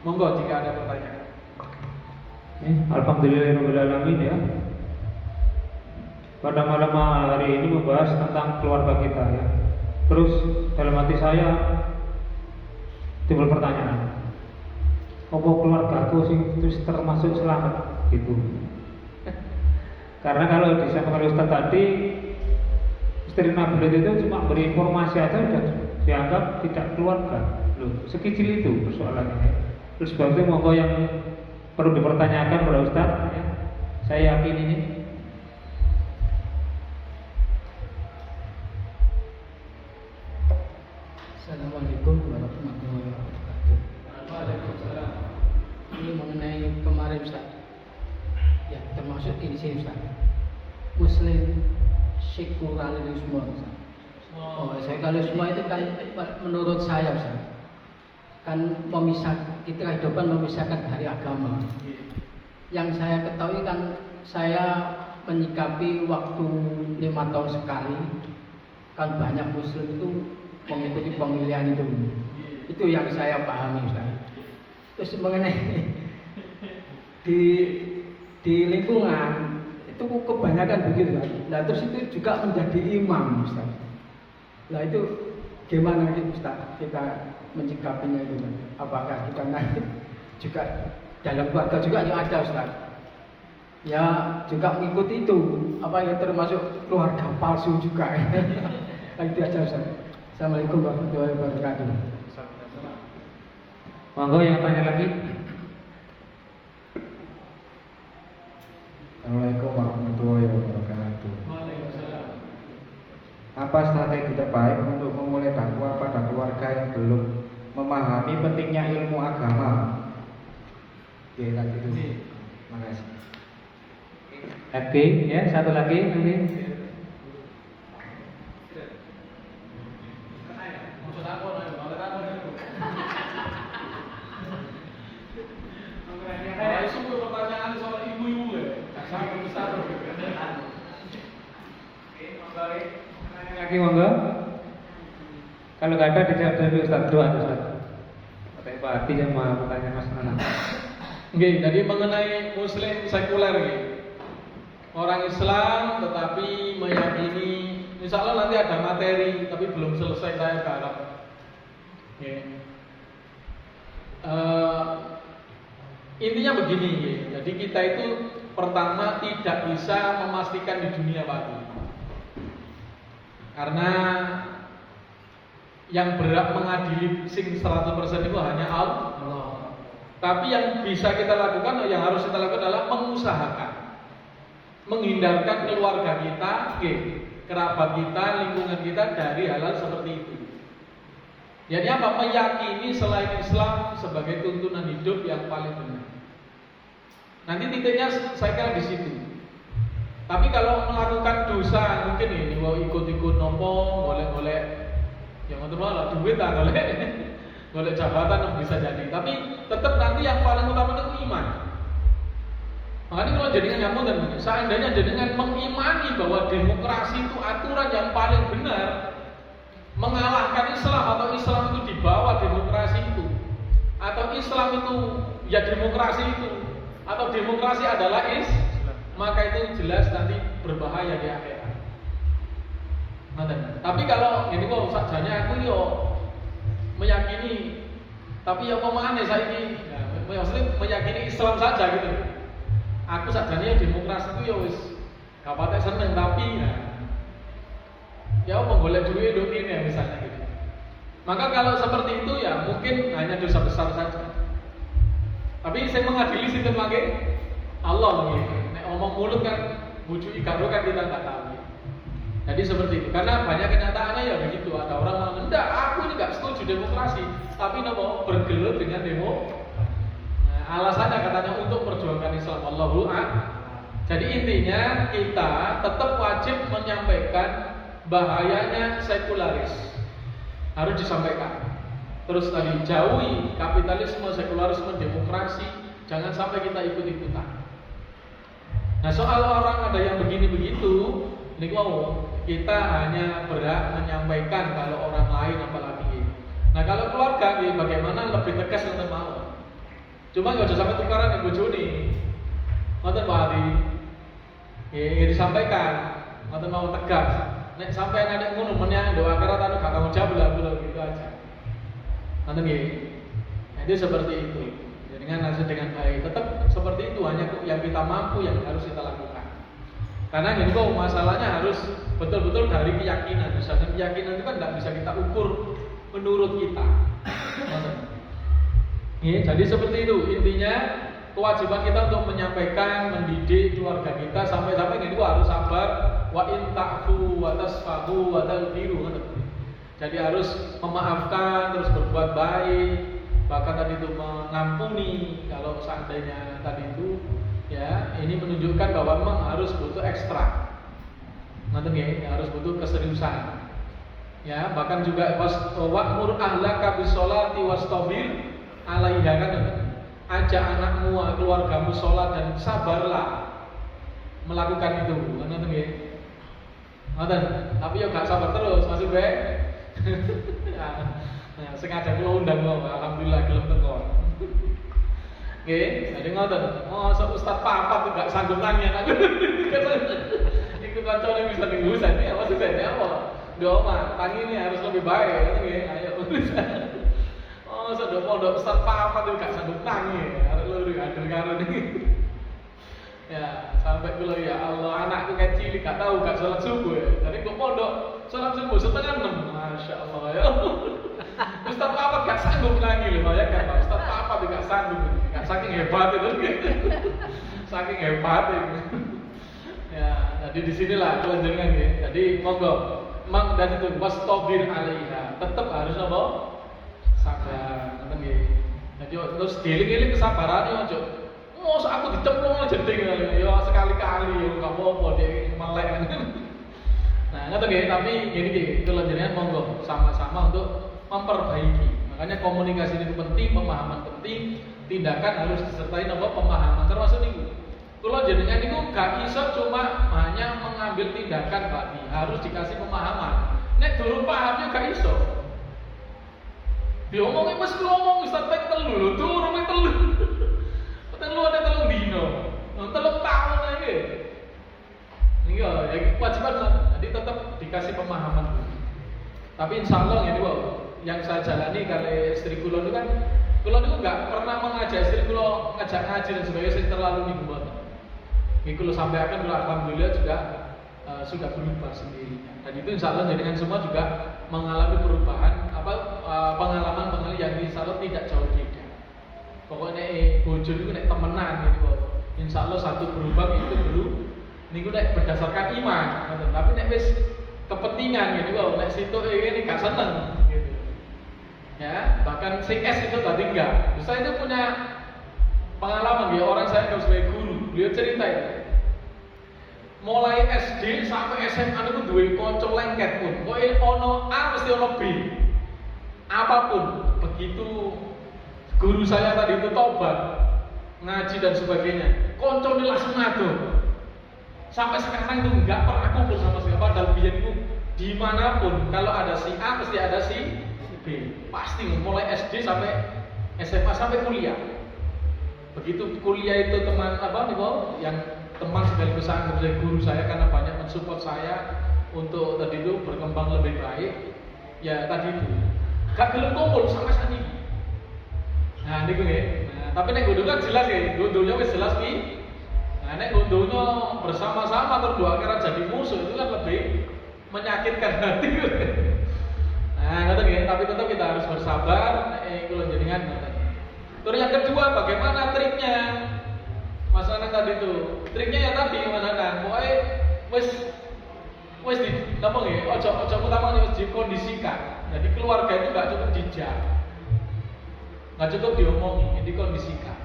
Monggo jika ada pertanyaan. Alhamdulillahirobbilalamin ya. Pada malam hari ini membahas tentang keluarga kita ya. Terus dalam hati saya timbul pertanyaan, apa keluargaku sing terus termasuk selamat gitu? Karena kalau disampaikan Ustaz tadi, istri Nabi itu cuma beri informasi aja dianggap tidak keluarga. Loh, sekecil itu persoalannya. Terus sebab itu monggo yang perlu dipertanyakan kepada Ustaz ya. Saya yakin ini. Assalamualaikum warahmatullahi wabarakatuh. Waalaikumsalam. Ini mengenai kemarin Ustaz. Ya, termasuk di sini Ustaz. Muslim sekularisme Ustaz. Sekularisme itu kan menurut saya Ustaz, kan kita kehidupan memisahkan dari agama. Yang saya ketahui kan saya menyikapi waktu 5 tahun sekali, kan banyak Muslim itu mengikuti pemilihan itu yang saya pahami Ustaz. Terus mengenai di lingkungan itu kebanyakan begitu Ustaz. Nah terus itu juga menjadi imam Ustaz. Nah itu gimana Ustaz kita menyikapinya itu? Apakah kita nanti juga dalam keluarga juga yang ada Ustaz? Ya juga mengikuti itu, apa yang termasuk keluarga palsu juga. Itu aja Ustaz. Assalamualaikum warahmatullahi wabarakatuh. Monggo yang tanya lagi. Assalamualaikum warahmatullahi wabarakatuh. Waalaikumsalam. Apa strategi terbaik untuk memulai dakwah pada keluarga yang belum memahami pentingnya ilmu agama? Oke, lagi itu. Terima kasih. Oke, ya satu lagi nanti. Semua pertanyaan soal ibu-ibu ya, sangat besar. Lagi monggo. Kalau nggak ada dijawab dulu Ustaz, doa Ustaz. Pakai Pak sama pertanyaan Mas Nana. Oke, jadi mengenai Muslim sekuler gitu. Orang Islam tetapi meyakini, insya Allah nanti ada materi, tapi belum selesai saya garap. Oke. Intinya begini, jadi kita itu pertama tidak bisa memastikan di dunia lagi, karena yang berhak mengadili sing 100% itu hanya Allah. Tapi yang bisa kita lakukan, yang harus kita lakukan adalah mengusahakan, menghindarkan keluarga kita, kerabat kita, lingkungan kita dari hal-hal seperti itu. Jadi apa? Meyakini selain Islam sebagai tuntunan hidup yang paling benar. Nanti titiknya saya kira di situ. Tapi kalau melakukan dosa mungkin ini mau ikut-ikut nopo, golek-golek yang untuk malah duit tak golek jabatan bisa jadi. Tapi tetap nanti yang paling utama itu iman. Makanya kalau jenengan yang dan seandainya jenengan mengimani bahwa demokrasi itu aturan yang paling benar, mengalahkan Islam atau Islam itu di bawah demokrasi itu, atau Islam itu ya demokrasi itu, atau demokrasi adalah maka itu jelas nanti berbahaya di akhirat. Tapi kalau ini kok sajanya aku yo meyakini, tapi ya pemane saya ini, maksudnya meyakini Islam saja gitu. Aku sajanya demokrasi itu ya wis gak patek seneng tapi ya menggolek duit ini ya misalnya gitu. Maka kalau seperti itu ya mungkin hanya dosa besar saja. Tapi saya mengadili sinten lagi Allah lagi. Nek omong mulut kan bujuk ikaro kan kita nggak tahu. Jadi seperti itu. Karena banyak kenyataannya ya begitu. Ada orang yang enggak, aku ini nggak setuju demokrasi, tapi mau bergelut dengan demo. Nah, alasannya katanya untuk perjuangkan Islam. Allahu a'lam. Jadi intinya kita tetap wajib menyampaikan bahayanya sekularis, harus disampaikan. Terus tadi jauhi kapitalisme, sekularisme, demokrasi, jangan sampai kita ikut-ikutan. Nah soal orang ada yang begini begitu, ini kita hanya berhak menyampaikan kalau orang lain apalagi. Nah kalau keluarga, bagaimana lebih tegas untuk mau. Cuma nggak usah sampai tukaran yang bojone. Ngoten Pak Adi, ya disampaikan, ngoten mau tegas. Nek sampai nek ngono menyang doa akhirat anu gak kamu jawab lah gitu aja. Nanti nah, itu seperti itu. Dengan hasil dengan baik, tetap seperti itu hanya yang kita mampu yang harus kita lakukan. Karena ini masalahnya harus betul-betul dari keyakinan. Misalnya keyakinan itu kan tidak bisa kita ukur menurut kita. Ya, jadi seperti itu intinya kewajiban kita untuk menyampaikan, mendidik keluarga kita sampai-sampai ini harus sabar, wa in ta'fu wa tasfahu wa taghfiru. Jadi harus memaafkan, terus berbuat baik, bahkan tadi itu mengampuni kalau seandainya tadi itu ya ini menunjukkan bahwa memang harus butuh ekstra. Nanti ya, harus butuh keseriusan. Ya, bahkan juga wa'mur ahlaka bis-sholati wastabir 'alaiha kan. Ajak anakmu, keluargamu sholat dan sabarlah melakukan itu. Nanti nggih. Ngoten. Tapi ya gak sabar terus, masih baik. Nah, sengaja kula undang kok, alhamdulillah gelem teko. Nggih, jadi ngoten. Oh, Ustaz papat gak sanggup nanya aku. Iku kancane bisa digusan ya, maksudnya apa? Doa, tangi ini harus lebih baik, nggih. Ayo. Oh, sudah pondok Ustaz papat itu gak sanggup nangis. Arek lho adil karo niki. Ya, sampai kula ya Allah, anakku kecil gak tahu gak sholat subuh ya. Jadi kok pondok sholat subuh setengah 6. Masya Allah ya. Ustaz papat gak sanggup nangis lho, ya kan. Ustaz papat gak sanggup. Gak saking hebat itu. Saking hebat itu. Ya, jadi di sinilah kelanjutan ya. Jadi monggo, mang dan itu wastabir 'alaiha. Tetap harus apa? Sabar, ngoten nggih. Jadi terus dieling-eling kesabarane ojo. Mosok aku dicemplung jenting ya sekali-kali ya gak apa-apa dhek melek. Nah, ngoten nggih, tapi gini nggih, kula jenengan monggo sama-sama untuk memperbaiki. Makanya komunikasi itu penting, pemahaman penting, tindakan harus disertai apa pemahaman termasuk niku. Kula jenengan niku gak iso cuma hanya mengambil tindakan Pak, harus dikasih pemahaman. Nek durung paham yo gak iso. Diomongin mas ngomong Ustaz pek telu lho, durung pek telu. Telu ada telung dino. Telung tahun aja. Iya, ya kewajiban lah. Jadi tetap dikasih pemahaman. Tapi insya Allah ya yang saya jalani kali istri kula itu kan kula itu nggak pernah mengajak istri kula ngajak ngaji dan sebagainya sing terlalu nih buat. Ini kula sampaikan kula alhamdulillah juga sudah berubah sendirinya. Dan itu insya Allah jadikan semua juga mengalami perubahan pengalaman yang insya Allah tidak jauh beda. Pokoknya bojo itu nek temenan gitu. Insya Allah satu berubah itu niku nek berdasarkan iman. Tapi nek wis kepentingan gitu kok nek situ ini gak seneng gitu. Ya, bahkan CS itu tadi enggak. Saya itu punya pengalaman dia orang saya sebagai guru. Beliau cerita itu. Mulai SD sampai SMA itu duwe kanca lengket pun. Pokoke ono A mesti ono B. Apapun begitu guru saya tadi itu tobat ngaji dan sebagainya koncone langsung ngado sampai sekarang itu enggak pernah kumpul sama sekali padahal biyen itu dimanapun kalau ada si A pasti ada si B pasti mulai SD sampai SMA sampai kuliah begitu kuliah itu teman apa nih yang teman sekaligus saya guru saya karena banyak mensupport saya untuk tadi itu berkembang lebih baik ya tadi itu gak gelem kumpul sama sekali. Nah, niku nggih. Nah, tapi nek gondonya kan jelas ya, gondonya wis jelas ki. Nah, nek gondonya bersama-sama terus dua akhirnya jadi musuh itu kan lebih menyakitkan hati. Nah, ngoten nggih, tapi tetap kita harus bersabar. Kula jenengan ngoten. Terus yang kedua, bagaimana triknya? Mas Anang tadi itu. Triknya ya tadi Mas Anang, pokoke wis di napa nggih, ojo utama wis dikondisikan. Jadi keluarga itu enggak cukup dijak. Nggak cukup diomongi, dikondisikan.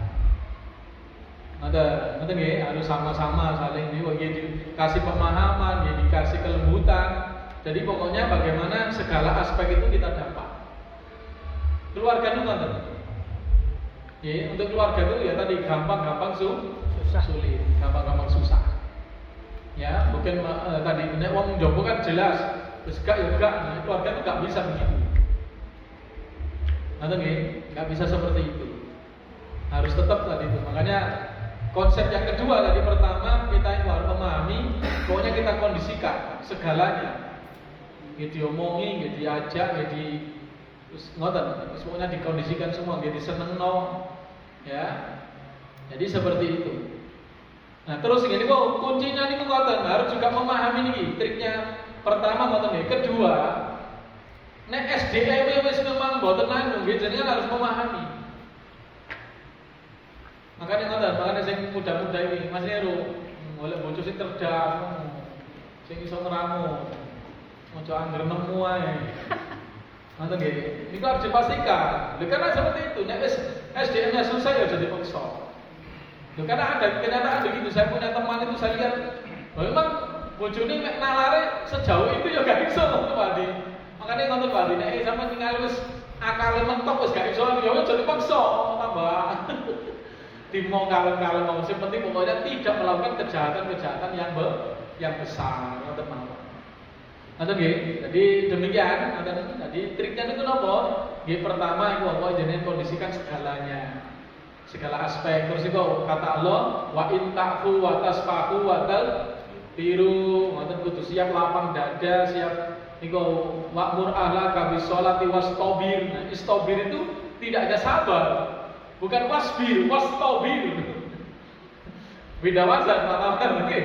Ada, nanti nih harus sama-sama saling dikasih pemahaman, ya dikasih kelembutan. Jadi pokoknya bagaimana segala aspek itu kita dapat. Keluarga itu nggak ya, untuk keluarga itu ya tadi gampang susah, sulit, gampang susah. Ya, mungkin tadi nek wong njaba kan jelas, terus gak ya gak, nah, keluarga itu gak bisa begitu. Nanti nih, nggak bisa seperti itu. Harus tetap tadi itu. Makanya konsep yang kedua tadi pertama kita itu harus memahami, pokoknya kita kondisikan segalanya. Diomongi, diajak, ngoten. Semuanya dikondisikan semua, disenengno, ya. Jadi seperti itu. Nah terus ini kok kuncinya ini ngoten harus juga memahami nih triknya. Pertama ngoten nih, kedua Nek SDM wis memang mboten nanggung, jenengan harus memahami. Makanya sing muda-muda ini, Mas Heru, golek bojo sing cerdas, sing iso ngeramu. Ojo angger nemu ae. Ngoten nggih. Niku harus dipastikan. Karena seperti itu, nek SDM-nya susah ya jadi dipaksa. Karena ada kenyataan begitu. Saya punya teman itu saya lihat, memang bojone nek nalare sejauh itu ya gak iso ngono Pak Di. Makanya ngoten Pak Di, nek sampeyan tinggal wis akale mentok wis gak iso ya jadi dipaksa tambah. Timo kalem-kalem mau sing penting pokoknya tidak melakukan kejahatan-kejahatan yang besar ngoten mawon. Ngoten nggih. Jadi demikian, ngoten. Jadi triknya niku napa? Nggih pertama iku apa jenenge kondisikan segalanya. Segala aspek. Terus iku kata Allah, wa in ta'fu wa tasfahu wa taghfiru. Ngoten kudu siap lapang dada, siap niku wa'mur ahlaka bis sholati wastabir. Nah, istabir itu tidak ada sabar. Bukan wasbir, wastabir. Beda wazan maknanya nggih.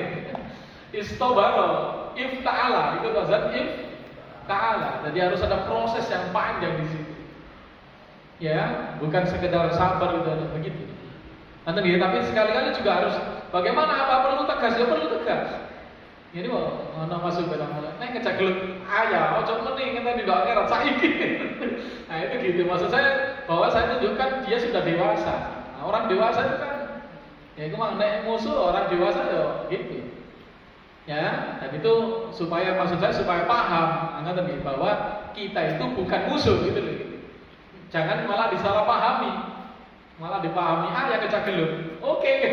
Istabara ifta'ala itu wazan ifta'ala. Jadi harus ada proses yang panjang di situ. Ya, bukan sekedar sabar itu begitu. Nanti tapi sekali-kali juga harus bagaimana apa perlu tegas ya perlu tegas. Ini mau ana masuk barang nek kejagelut ayah ojo meneh ngene ndak ngerat saiki. Nah, itu gitu maksud saya bahwa saya tunjukkan dia sudah dewasa. Nah, orang dewasa itu kan ya itu mah nek musuh orang dewasa ya gitu. Ya, dan itu supaya maksud saya supaya paham ngerti bahwa kita itu bukan musuh gitu loh. Jangan malah disalahpahami. Malah dipahami ya kejagelut. Oke.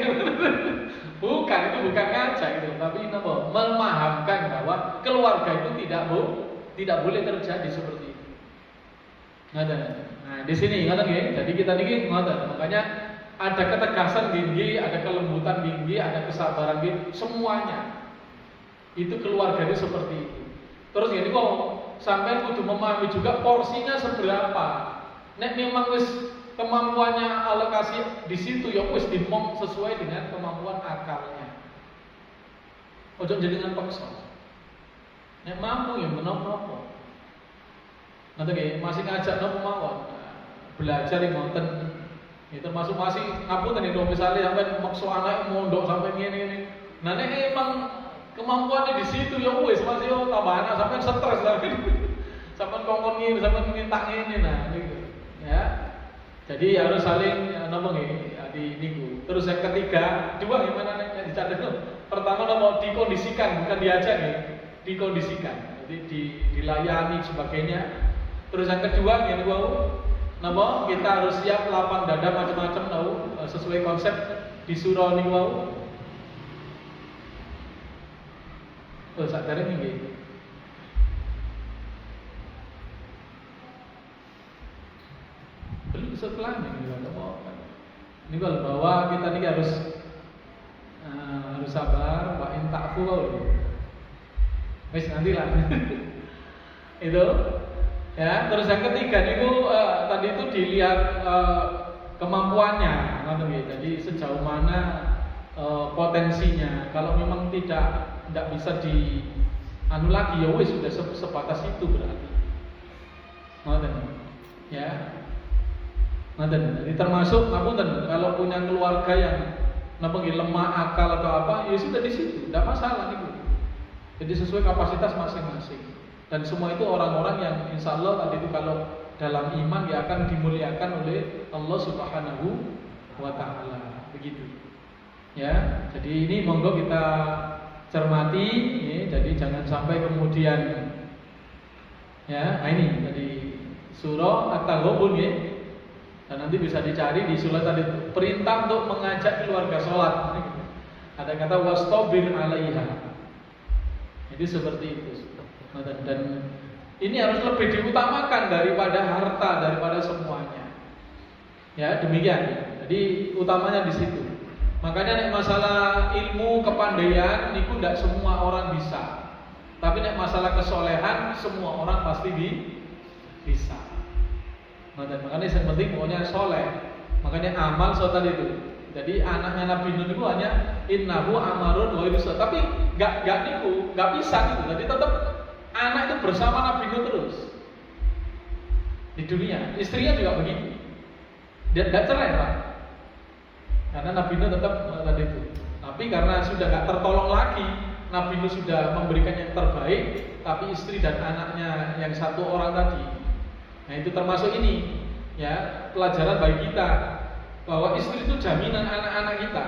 Bukan, itu bukan ngajak gitu, tapi apa? Memahamkan bahwa keluarga itu tidak boleh terjadi seperti itu. Nah, di sini ngoten nggih. Jadi kita niki ngoten. Makanya ada ketegasan tinggi, ada kelembutan tinggi, ada kesabaran tinggi, semuanya. Itu keluarga itu seperti itu. Terus gini kok sampai kudu memahami juga porsinya seberapa. Nek memang wis kemampuannya alokasi di situ ya wis dimong sesuai dengan kemampuan akalnya. Ojo jenengan paksa. Nek mampu ya menapa-napa. Nanti nggih masih ngajak napa mawon. Belajar yang ngoten. Ya termasuk masih ngapunten nek misalnya sampai maksa anak mondok sampai ngene-ngene. Nah nek emang kemampuannya di situ ya wis masih tambah anak sampai stres lagi. Sampai kongkon ngene, sampai minta ngene nah niku. Ya. Jadi harus saling napa nggih di niku. Terus yang ketiga, dua gimana nek dicatet itu? Pertama mau dikondisikan, bukan diajak nggih. Dikondisikan. Jadi dilayani sebagainya. Terus yang kedua ngene wau, napa kita harus siap lapang dada macam-macam tahu sesuai konsep di surah niku wau. Oh, sakjane nggih. Setelah ini kalau bahwa kita ini harus sabar, wa in ta'fu wis nanti lah. Itu ya. Terus yang ketiga niku tadi itu dilihat kemampuannya, jadi sejauh mana potensinya. Kalau memang tidak bisa di anu lagi ya wis sudah sebatas itu berarti. Ya. Jadi termasuk ngapunten kalau punya keluarga yang lemah akal atau apa, ya sudah di situ, tidak masalah itu. Jadi sesuai kapasitas masing-masing. Dan semua itu orang-orang yang insya Allah tadi itu kalau dalam iman dia akan dimuliakan oleh Allah Subhanahu wa Ta'ala. Begitu. Ya, jadi ini monggo kita cermati, ya, jadi jangan sampai kemudian ya, nah ini tadi surah At-Taghabun ya. Dan nanti bisa dicari di surat tadi perintah untuk mengajak keluarga sholat. Ada kata wastabir 'alaiha. Jadi seperti itu. Dan ini harus lebih diutamakan daripada harta, daripada semuanya. Ya demikian. Jadi utamanya di situ. Makanya nek masalah ilmu kepandaian niku tidak semua orang bisa. Tapi nek masalah kesolehan semua orang pasti bisa. Makanya yang penting pokoknya soleh. Makanya amal tadi itu. Jadi anaknya Nabi Nuh itu hanya innahu amarun wa irusa. Tapi nggak bisa gitu. Jadi tetap anak itu bersama Nabi Nuh terus. di dunia. Istrinya juga begitu. Dia tidak cerai Pak, karena Nabi Nuh tetap tadi itu. Tapi karena sudah nggak tertolong lagi, Nabi Nuh sudah memberikan yang terbaik, tapi istri dan anaknya yang satu orang tadi, nah itu termasuk ini, ya pelajaran bagi kita bahwa istri itu jaminan anak-anak kita.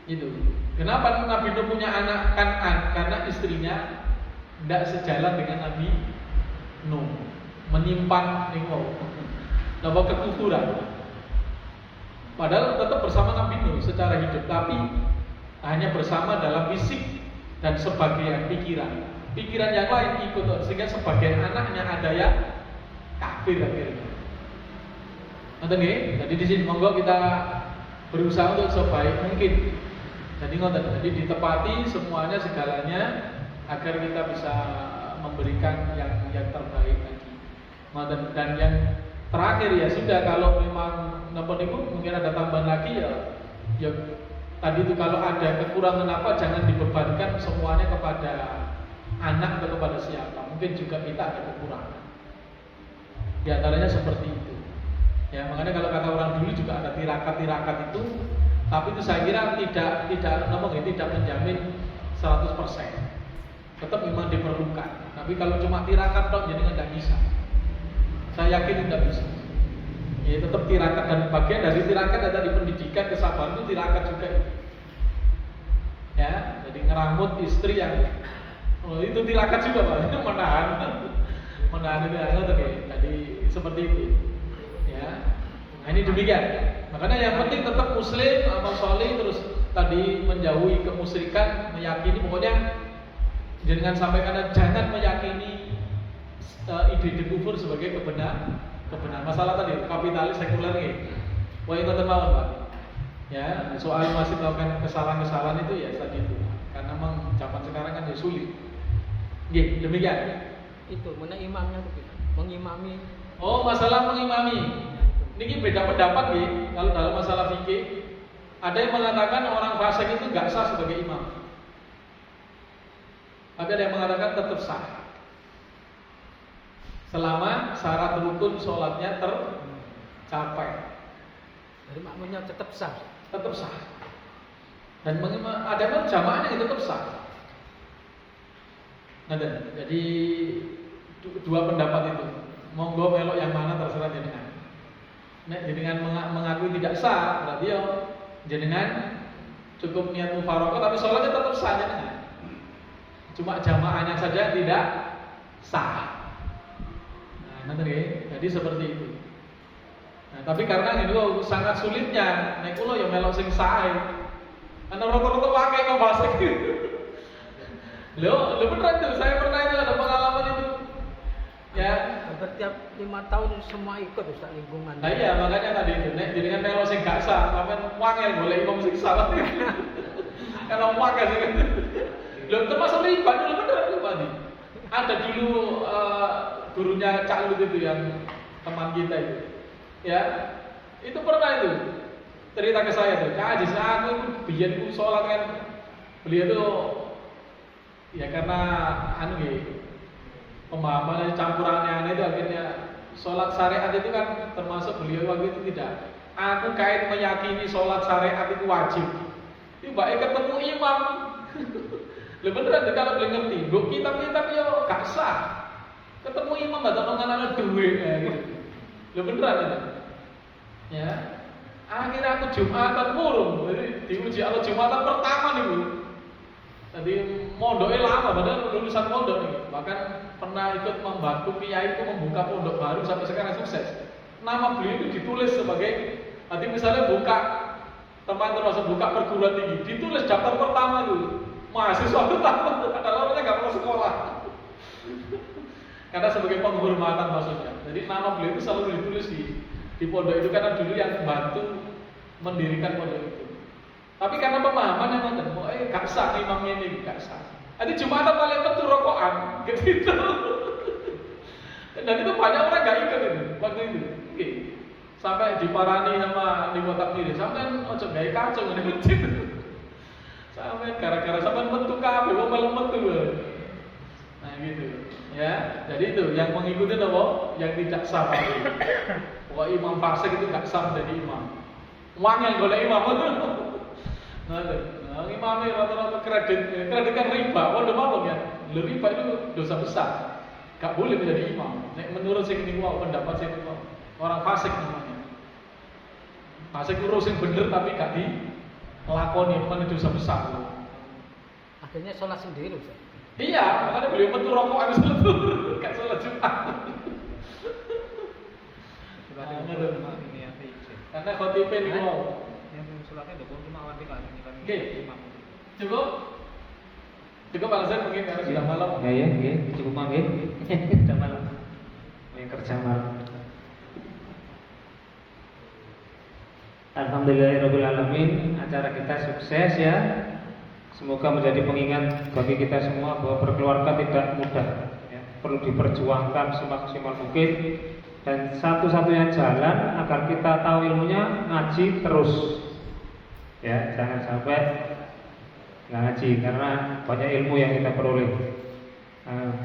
Itu. Kenapa Nabi Nuh punya anak Kan'an? Karena istrinya tidak sejalan dengan Nabi Nuh, menyimpan kekufuran. Padahal tetap bersama Nabi Nuh secara hidup, tapi hanya bersama dalam fisik dan sebagian pikiran. Pikiran yang lain ikut, sehingga sebagian anaknya ada yang kafir akhirnya. Ngerti nggih? Jadi di sini monggo kita berusaha untuk sebaik mungkin. Jadi jadi ditepati semuanya segalanya agar kita bisa memberikan yang terbaik lagi. Dan yang terakhir ya sudah, kalau memang mungkin ada tambahan lagi ya tadi itu, kalau ada kekurangan apa jangan dibebankan semuanya kepada anak atau kepada siapa. Mungkin juga kita ada kekurangan. Di antaranya seperti itu. Ya, makanya kalau kata orang dulu juga ada tirakat-tirakat itu, tapi itu saya kira tidak menjamin 100%. Tetap memang diperlukan. Tapi kalau cuma tirakat dong, jadi nggak bisa. Saya yakin tidak bisa. Ya, tetap tirakat, dan bagian dari tirakat ada di pendidikan kesabaran itu tirakat juga. Ya, jadi ngeramut istri yang itu tirakat juga Pak. Itu menahan itu tadi seperti itu. Ya. Nah, ini demikian. Makanya yang penting tetap muslim, amal soleh, terus tadi menjauhi kemusyrikan, meyakini pokoknya jangan sampai karena jangan meyakini ide-ide kufur sebagai kebenaran. Masalah tadi kapitalis sekuler ini. Wah itu termawon Pak. Ya, soal masih melakukan kesalahan-kesalahan itu ya tadi itu. Karena memang zaman sekarang kan ya sulit. Nggih, demikian. Itu mana imamnya tuh kita mengimami. Oh, masalah mengimami. Ini beda pendapat nih. Kalau dalam masalah fikih, ada yang mengatakan orang fasik itu nggak sah sebagai imam. Tapi ada yang mengatakan tetap sah. Selama syarat rukun sholatnya tercapai. Jadi maknanya tetap sah. Tetap sah. Dan ada yang jamaahnya itu tetap sah. Nah, jadi dua pendapat itu. Monggo melok yang mana terserah jenengan. Nek jenengan mengakui tidak sah, berarti ya jenengan cukup niat mufaroqah tapi sholatnya tetap sah jenengan. Cuma jamaahnya saja tidak sah. Nah, nanti jadi seperti itu. Nah, tapi karena itu sangat sulitnya, nek kula ya melok sing sae. Ana rata-rata pakai kok bahasa gitu. Loh beneran tuh, saya pernah itu ada pengalaman itu. Ya, setiap 5 tahun semua ikut Ustaz lingkungan. Nah iya, makanya tadi itu nek jenengan melo sing gak sah, sampean wangel golek imam sing sah. Kalau wangel sing. Lho termasuk riba lho beneran itu Pak. Ada dulu gurunya Cak Lut itu yang teman kita itu. Ya, itu pernah itu cerita ke saya tuh. Kak Ajis, aku biyen ku sholat kan. Beliau tuh ya karena pemahaman campurannya aneh itu akhirnya sholat syariat itu kan termasuk beliau waktu itu tidak. Aku kait meyakini sholat syariat itu wajib. Itu baik ketemu imam. Lu beneran deh kalau beliau ngerti. Gue kitab-kitab ya gak sah. Ketemu imam gak tahu mengenal duit ya gitu. Lu beneran itu. Ya. Akhirnya aku Jumatan murung. Jadi diuji Allah Jumatan pertama nih Bu. Tadi mondoknya lama, padahal lulusan pondok nih. Bahkan pernah ikut membantu kiai itu membuka pondok baru sampai sekarang sukses. Nama beliau itu ditulis sebagai, nanti misalnya buka teman termasuk buka perguruan tinggi, ditulis daftar pertama dulu mahasiswa pertama, ada orangnya nggak pernah sekolah. Karena sebagai penghormatan maksudnya. Jadi nama beliau itu selalu ditulis di pondok itu karena dulu yang bantu mendirikan pondok itu. Tapi karena pemahaman yang nonton, gak sah imamnya ini, gak sah. Nanti Jumatan paling tentu rokokan, gitu. Dan itu banyak orang gak ikut itu waktu itu. Oke. Sampai diparani sama di kotak diri, sampai ojo gak kacau ngene masjid. Sampai gara-gara sampai metu kabeh, wong malah metu. Nah, gitu. Ya, jadi itu yang mengikuti apa? Yang tidak sah. Wah, imam fasik itu gak sah jadi imam. Uang yang golek imam. Nah, imamnya rata-rata kredit kan riba. Waduh malu ya. Riba itu dosa besar. Gak boleh menjadi imam. Menurut saya ini pendapat saya itu orang fasik namanya. Fasik urus yang bener tapi gak dilakoni, itu dosa besar. Akhirnya sholat sendiri Ustaz. Iya, makanya beliau metu rokok habis metu, gak sholat Jumat. Karena khotibnya ini mau. Oke, cukup. Cukup alasan mungkin karena sudah malam. Ya, cukup nggih. Sudah malam. Ini kerja malam. Alhamdulillahirabbil alamin, acara kita sukses ya. Semoga menjadi pengingat bagi kita semua bahwa berkeluarga tidak mudah ya. Perlu diperjuangkan semaksimal mungkin. Dan satu-satunya jalan agar kita tahu ilmunya ngaji terus. Ya, jangan sampai nggak ngaji karena banyak ilmu yang kita peroleh.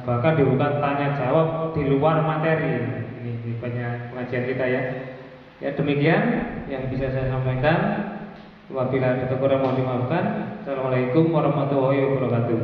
Bahkan dibuka tanya jawab di luar materi. Ini banyak pengajian kita ya. Ya demikian yang bisa saya sampaikan. Wabillahi taufiq mohon dimaafkan. Assalamualaikum warahmatullahi wabarakatuh.